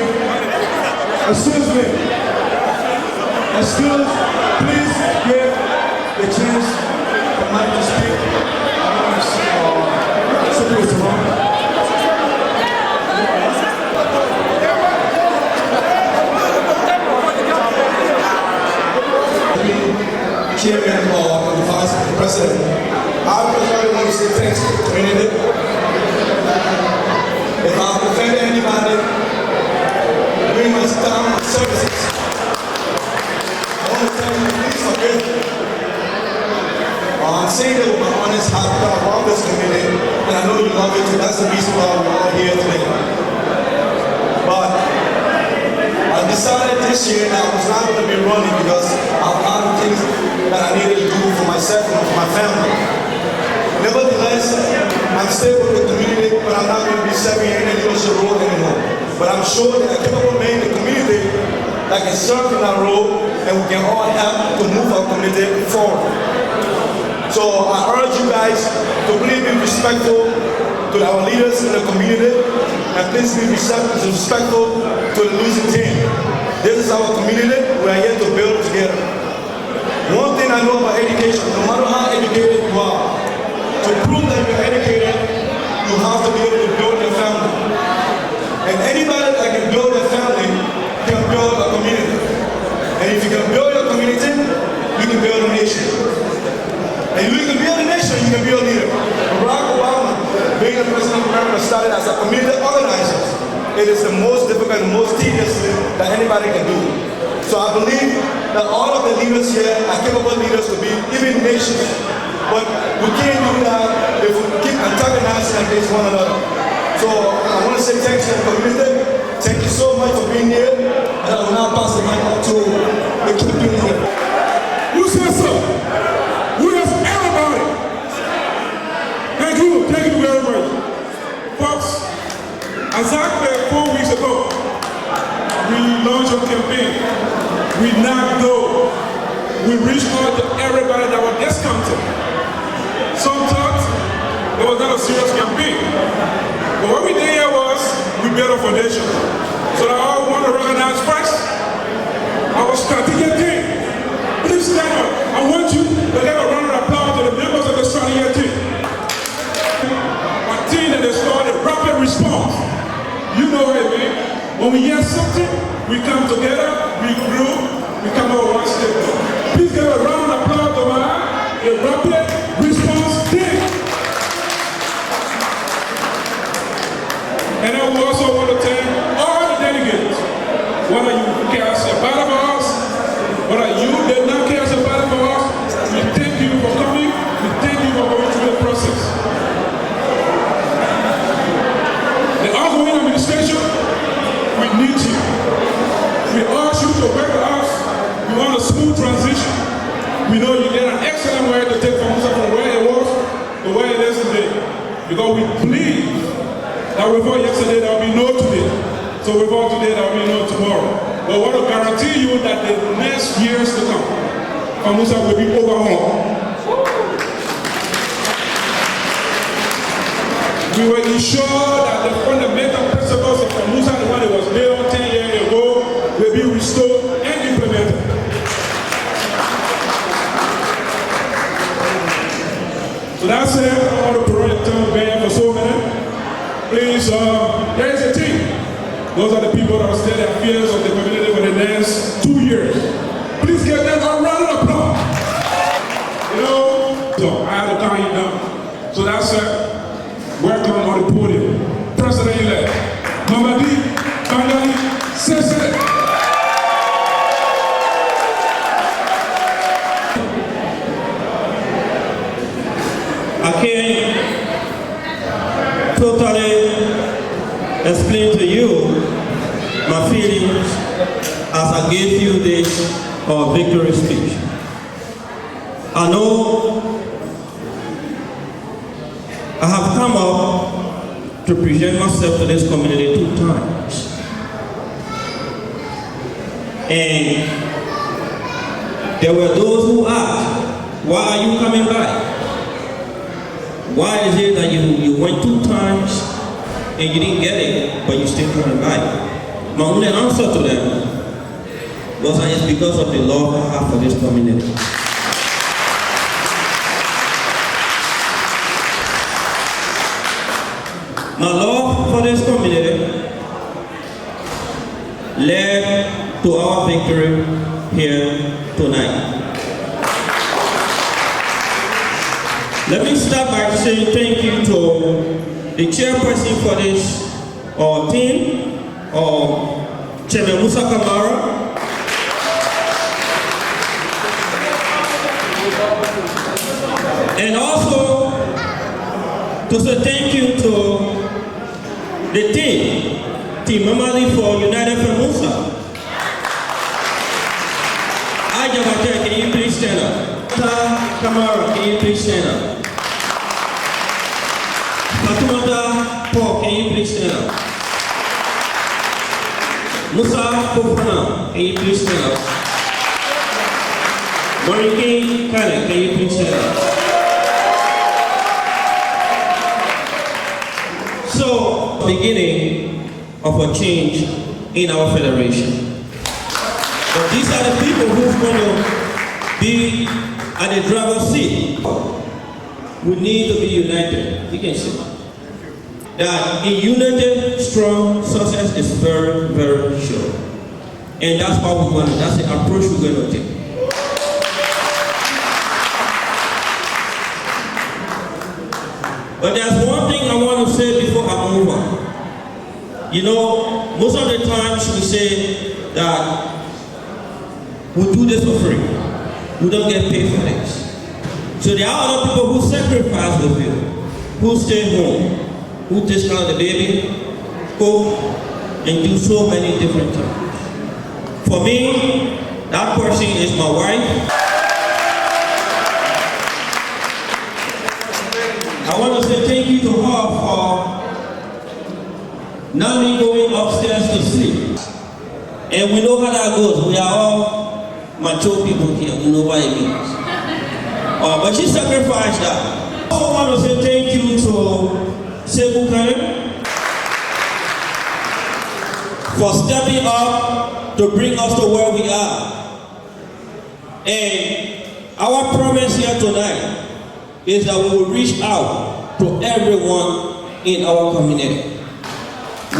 Excuse me. Excuse, please give the chance for Mike to speak. Something is wrong. Chairman or the Vice President, I personally want to say thanks to the community. If I've offended anybody during my time of services, I want to tell you, please forgive me. I'm saying that with my honest heart because I love this community, and I know you love it too. That's the reason why we're all here today. But I decided this year that I was not going to be running because I have a lot of things that I needed to do for myself and for my family. Nevertheless, I'm still with the community, but I'm not going to be serving any leadership role anymore. But I'm sure that a capable man in the community that can serve in that role, and we can all help to move our community forward. So I urge you guys to please be respectful to our leaders in the community, and please be respectful to the losing team. This is our community. We are here to build together. One thing I know about education, no matter how educated you are, to prove that you're educated, you have to be able to build your family. And anybody that can build a family can build a community. And if you can build your community, you can build a nation. And if you can build a nation, you can be a leader. Barack Obama, being the president of America, started as a community organizer. It is the most difficult and most tedious thing that anybody can do. So I believe that all of the leaders here are capable leaders to be even nations. But we can't do that if we keep antagonizing against one another. So I want to say thanks to the community. Thank you so much for being here. And I will now pass the mic on to the campaign leader. Who says so? Who has everybody? Thank you very much. Folks, exactly 4 weeks ago, we launched a campaign. We now go. We reached out to everybody that was discounted. Some thought it was not a serious campaign. But what we did here was, we built a foundation. So that all want to recognize first our strategic team. Please stand up. I want you to give a round of applause to the members of the strategic team. A team that has started rapid response. You know what I mean? When we hear something, we come together, we grow, we come out one step. Please give a round of applause to the rapid response team. And I also want to thank all the delegates. Whether you cast a ballot for us, whether you did not cast a ballot for us, we thank you for coming, we thank you for going through the process. The ongoing administration, we need you. We urge you to work with us. We want a smooth transition. We know you did an excellent way to take Felmausa from where it was to where it is today. Because we believe that without yesterday there will be no today. So without today there will be no tomorrow. But I want to guarantee you that the next years to come, Felmausa will be overhauled. We will ensure that the fundamental principles of Felmausa, the one that was built 10 years ago, will be restored and implemented. So that said, I want to promote the town band for so many. Please, there is a team. Those are the people that will stay the affairs of the community for the next 2 years. Please give them a round of applause. You know, so I had to calm you down. So that's it. Welcome on the podium. President-elect, Mamadi Bangali Sese. I can't totally explain to you my feelings as I gave you this victory speech. I know I have come up to present myself to this community 2 times. And there were those who asked, why are you coming back? Why is it that you went 2 times and you didn't get it, but you still coming back? life. My only answer to them was that it's because of the love I have for this community. My love for this community led to our victory here tonight. Let me start by saying thank you to the chairperson for this team, Felmausa Kamara. And also to say thank you to the team Mamali for United Felmausa. Ajabate, can you please stand up? Kamara, can you please stand up? Fatumata Paul, can you please stand up? Musa Kofana, can you please stand up? Mariki Kale, can you please stand up? So, beginning of a change in our federation. But these are the people who's going to be at the driver's seat. We need to be united. You can see that in unity, strong success is very, very sure. And that's how we're going to, that's the approach we're going to take. But there's one thing I want to say before I move on. You know, most of the times we say that we do this for free. We don't get paid for this. So there are other people who sacrifice with you, who stay home, who take care of the baby, cook, and do so many different things. For me, that person is my wife. I want to say thank you to her for not me going upstairs to sleep. And we know how that goes. We are all mature people here. We know what it means. But she sacrificed that. I also want to say thank you to Sebu Karen for stepping up to bring us to where we are. And our promise here tonight is that we will reach out to everyone in our community.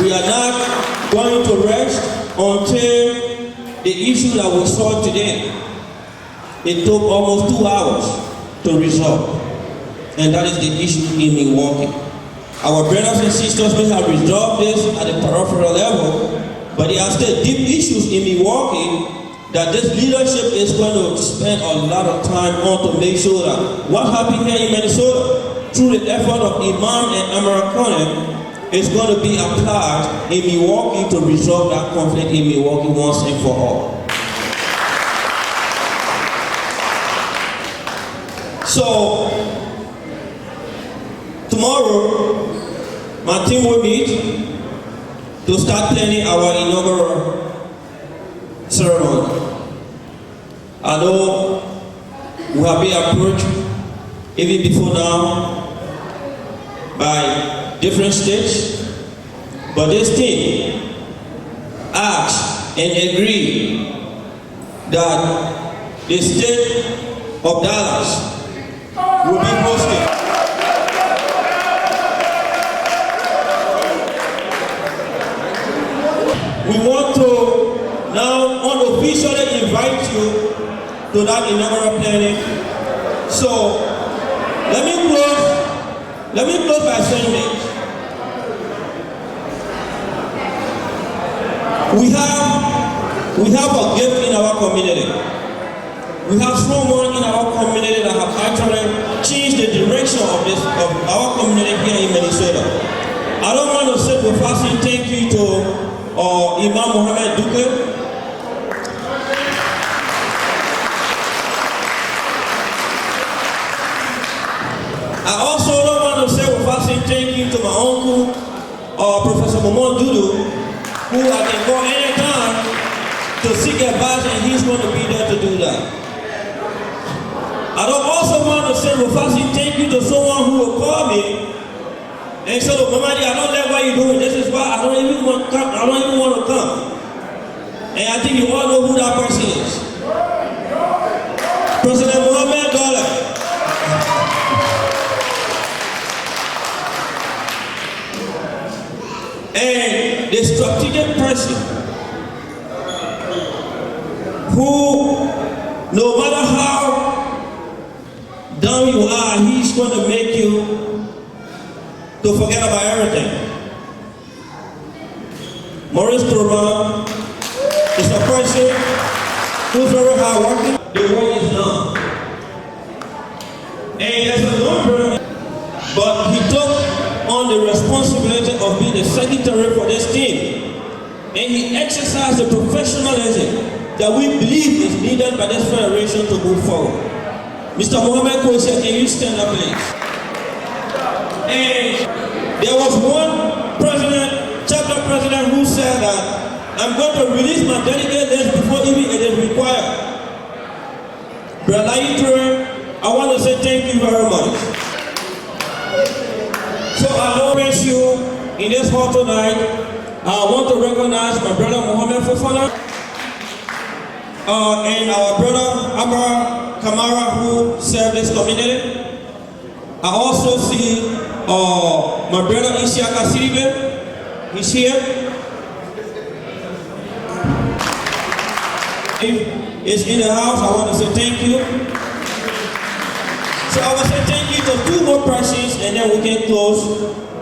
We are not going to rest until the issue that we saw today, it took almost 2 hours to resolve. And that is the issue in Milwaukee. Our brothers and sisters may have resolved this at the peripheral level, but there are still deep issues in Milwaukee that this leadership is going to spend a lot of time on to make sure that what happened here in Minnesota, through the effort of Imam and Americana, is going to be applied in Milwaukee to resolve that conflict in Milwaukee once and for all. So, tomorrow, my team will meet to start planning our inaugural ceremony. I know we have been approached even before now by different states, but this team asked and agreed that the state of Dallas will be hosted. We want to now unofficially invite you to that inaugural planning. So let me close by saying this. We have a gift in our community. We have someone in our community that have actually changed the direction of our community here in Minnesota. I don't want to say with fasting thank you to Imam Mohammed Duque. I also don't want to say with fasting thank you to my uncle, Professor Momon Dudu, who I can go anytime to seek advice, and he's going to be there to do that. I don't also want to say with fasting thank you to someone who will call me and say, "Look, Mamadi, I don't like what you're doing. This is why I don't even I think you all know who that person is. President Mohamed Dollar. And the strategic person who, no matter how down you are, he's going to make you to forget about everything. Maurice Turban is a person who's very hardworking. The work is done. And there's a number, but he took on the responsibility of being the secretary for this team. And he exercised the professionalism that we believe is needed by this federation to move forward. Mr. Mohamed Kousia, can you stand up, please? And there was one president, chapter president, who said that I'm going to release my delegate list before even it is required. Brother Itre, I want to say thank you very much. So I notice you in this hall tonight. I want to recognize my brother Mohamed Fofana and our brother Abba Kamara, who served this community. I also see my brother Isiaka Siribe. He's here. Is in the house. I want to say thank you. So I will say thank you to two more persons, and then we can close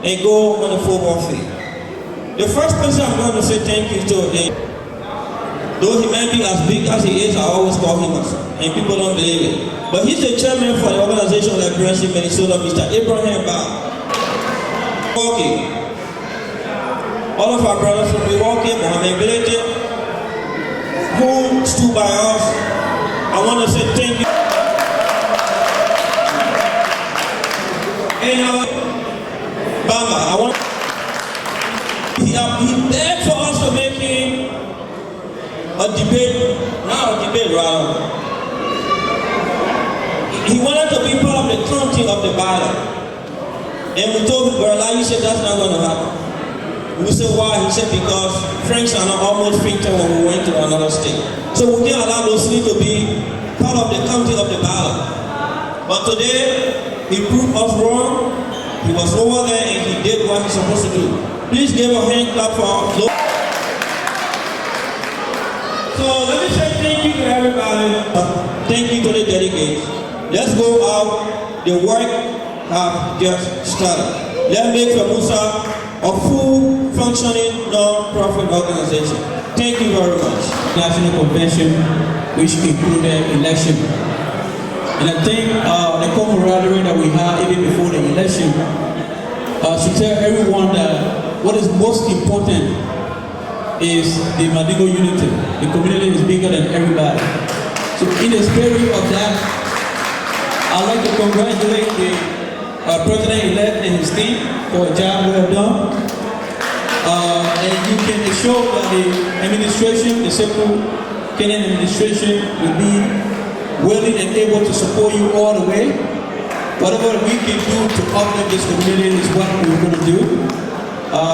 and go on the football field. The first person I'm going to say thank you to is, though he may be as big as he is, I always call him a son, and people don't believe it. But he's the chairman for the organization that brings in Minnesota, Mr. Abraham Bar. Okay. All of our brothers from Milwaukee, Mohamed Bilete, who stood by us, I want to say thank you. And Bama, I want he begged for us to make him a debate, not a debate rather. He wanted to be part of the counting of the battle. And we told him, well, you said that's not going to happen. We said why? He said because Franks are almost fainted when we went to another state. So we can't allow those things to be part of the counting of the battle. But today, he proved us wrong. He was over there and he did what he's supposed to do. Please give a hand clap for him. So let me say thank you to everybody. Thank you to the delegates. Let's go out. The work has just started. Let's make Felmausa a full functioning non-profit organization. Thank you very much. National Convention, which included election. And I think the camaraderie that we had even before the election should tell everyone that what is most important is the Madigo unity. The community is bigger than everybody. So in the spirit of that, I'd like to congratulate the President-elect and his team for a job well done. And you can assure that the administration, the Central Kenyan administration, will be willing and able to support you all the way. Whatever we can do to uplift this community is what we're going to do.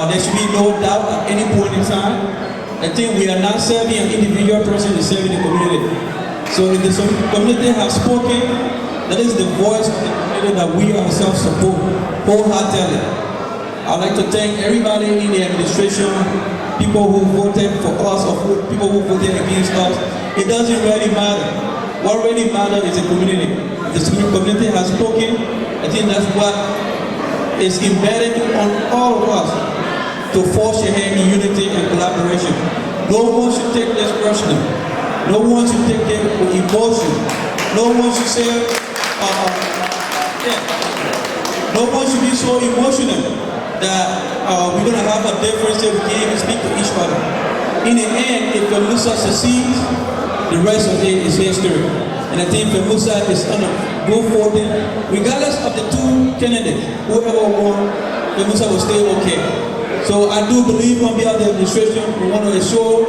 There should be no doubt at any point in time. I think we are not serving an individual person, we're serving the community. So if the community has spoken, that is the voice of the community that we ourselves support wholeheartedly. I'd like to thank everybody in the administration, people who voted for us or people who voted against us. It doesn't really matter. What really matters is the community. If the community has spoken, I think that's what is embedded on all of us to forge ahead in unity and collaboration. No one should take this personal. No one should take it with emotion. No one should say, no one should be so emotional that we're going to have a difference if we can't even speak to each other. In the end, if Felmausa succeeds, the rest of it is history. And I think Felmausa is on a go forward. Regardless of the two candidates, whoever won, Felmausa will stay okay. So I do believe on behalf of the administration, we want to assure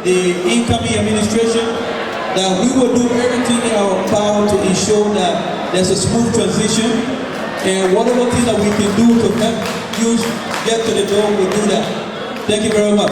the incoming administration that we will do everything in our power to ensure that there's a smooth transition, and whatever thing that we can do to help you get to the door, we'll do that. Thank you very much.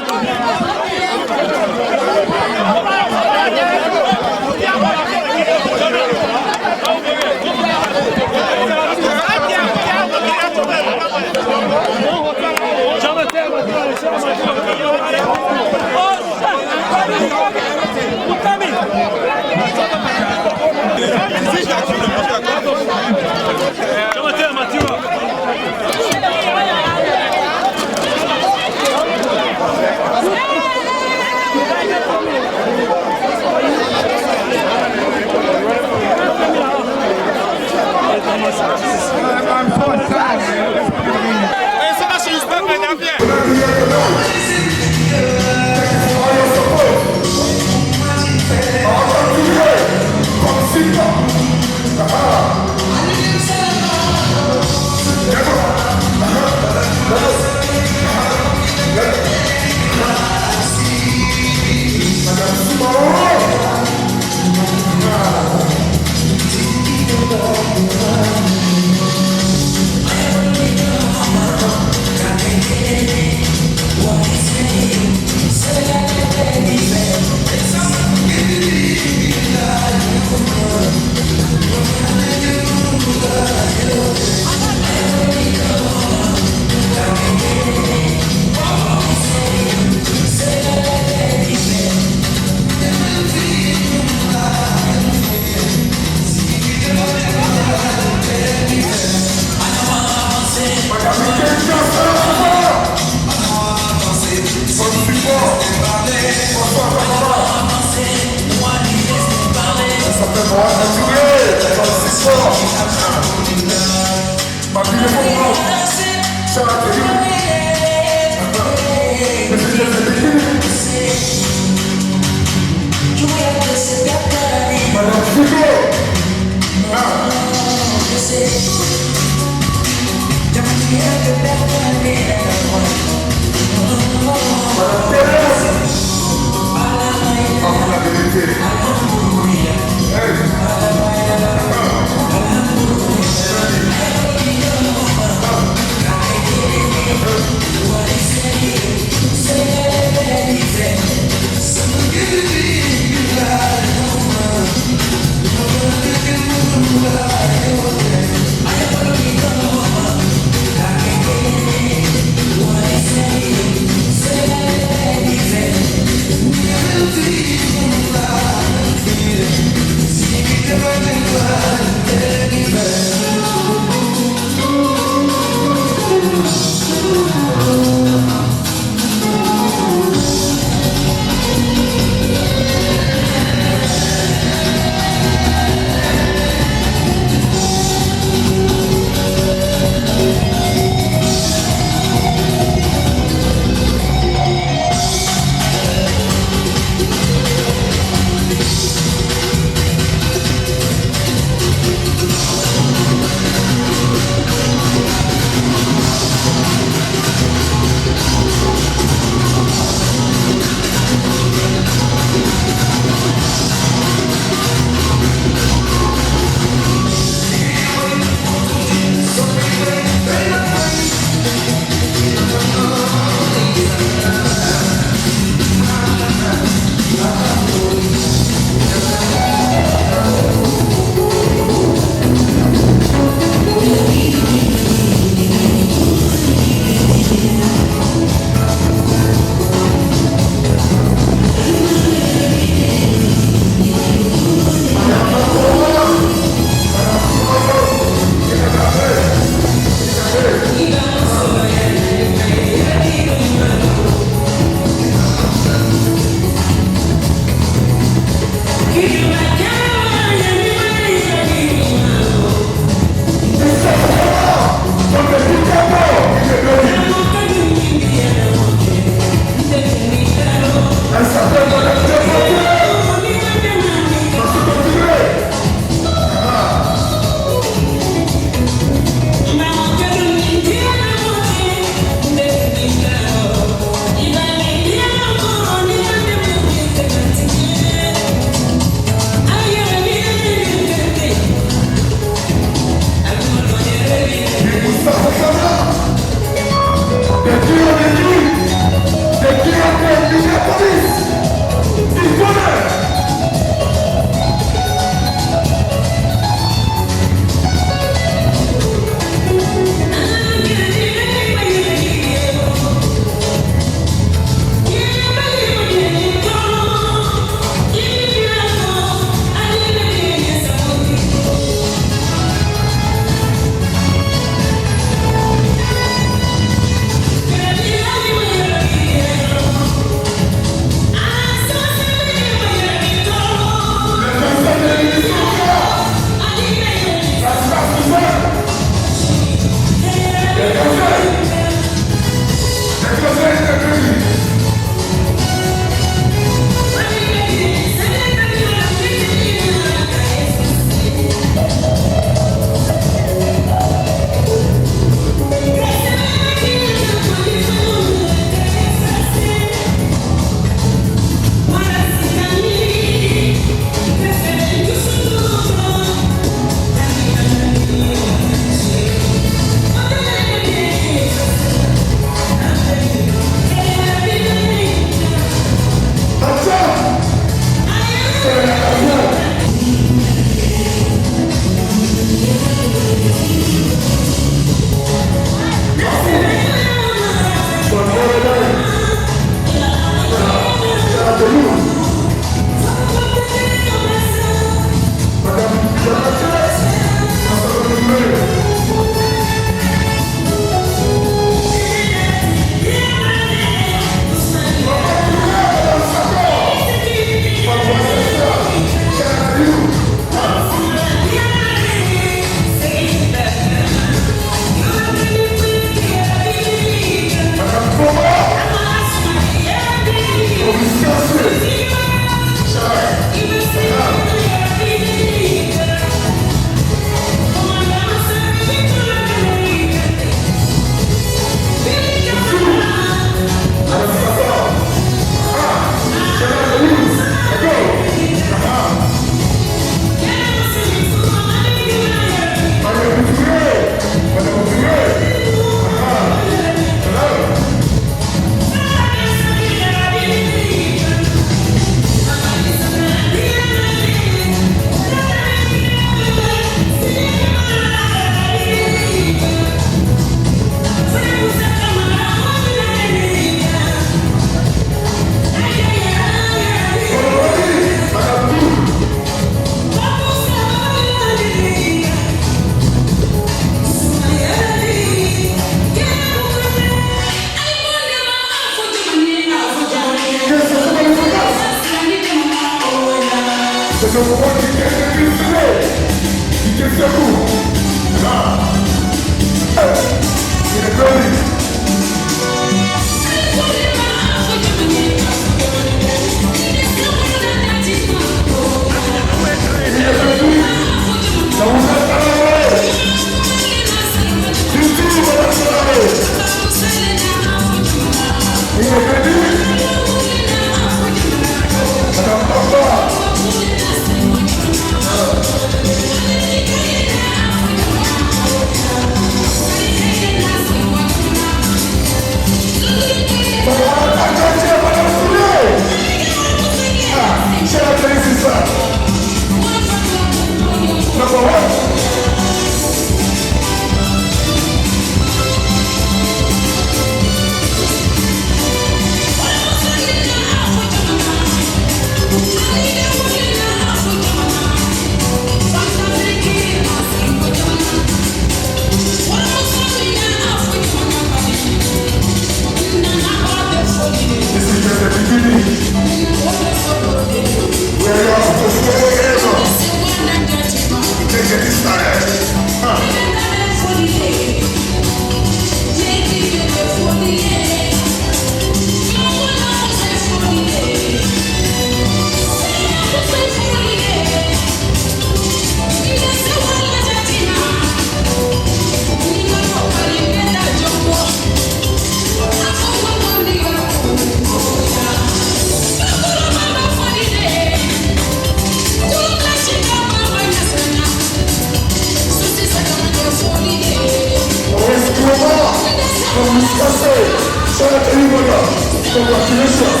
Wisconsin, shout out to you, brother. Congratulations.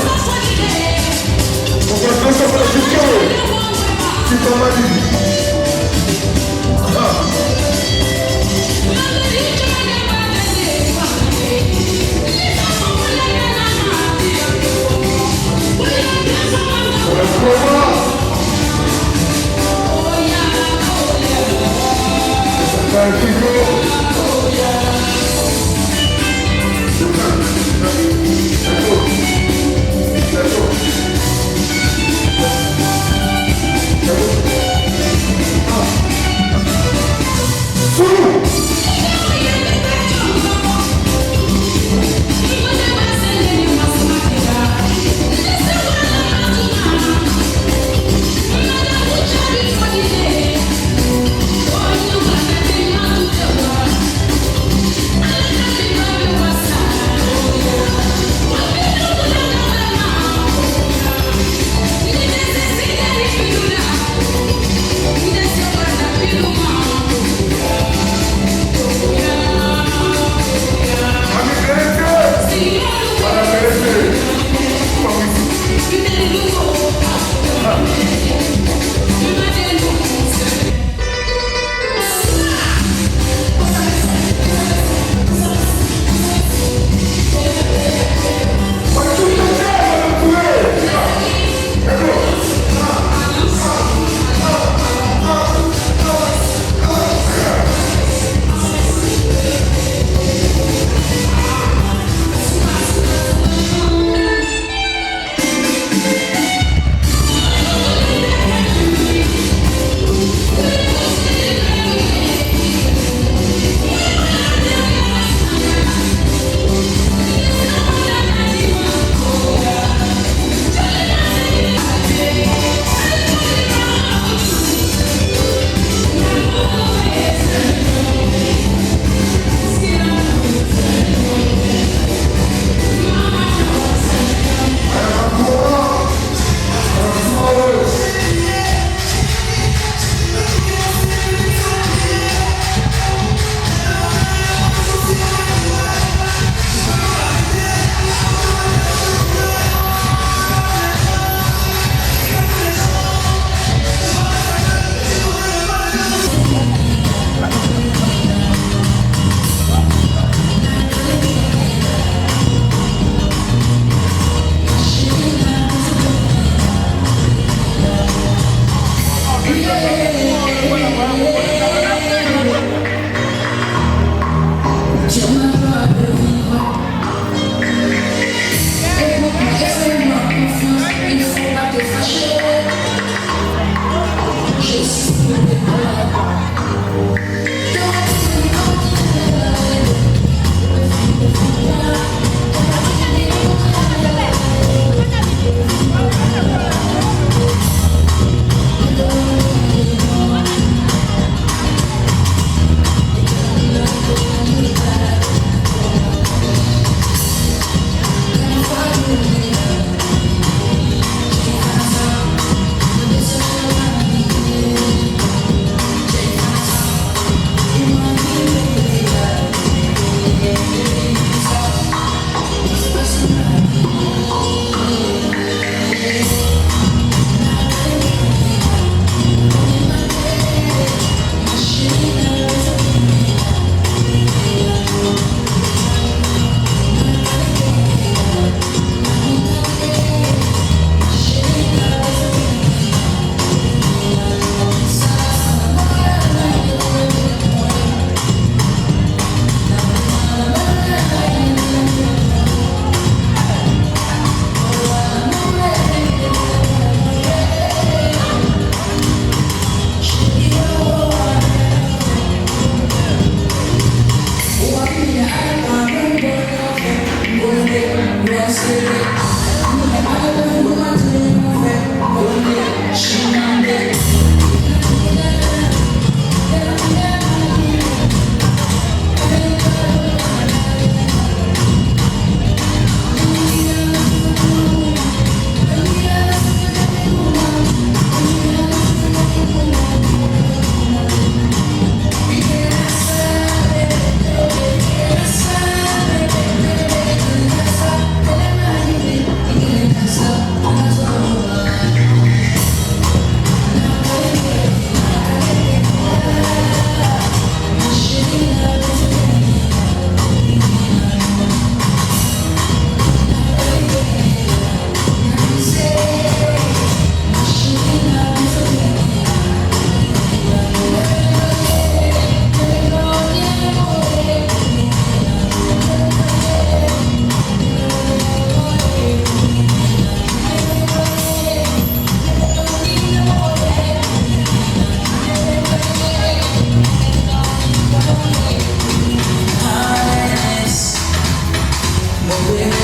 Congratulations for the victory. Keep on money. We're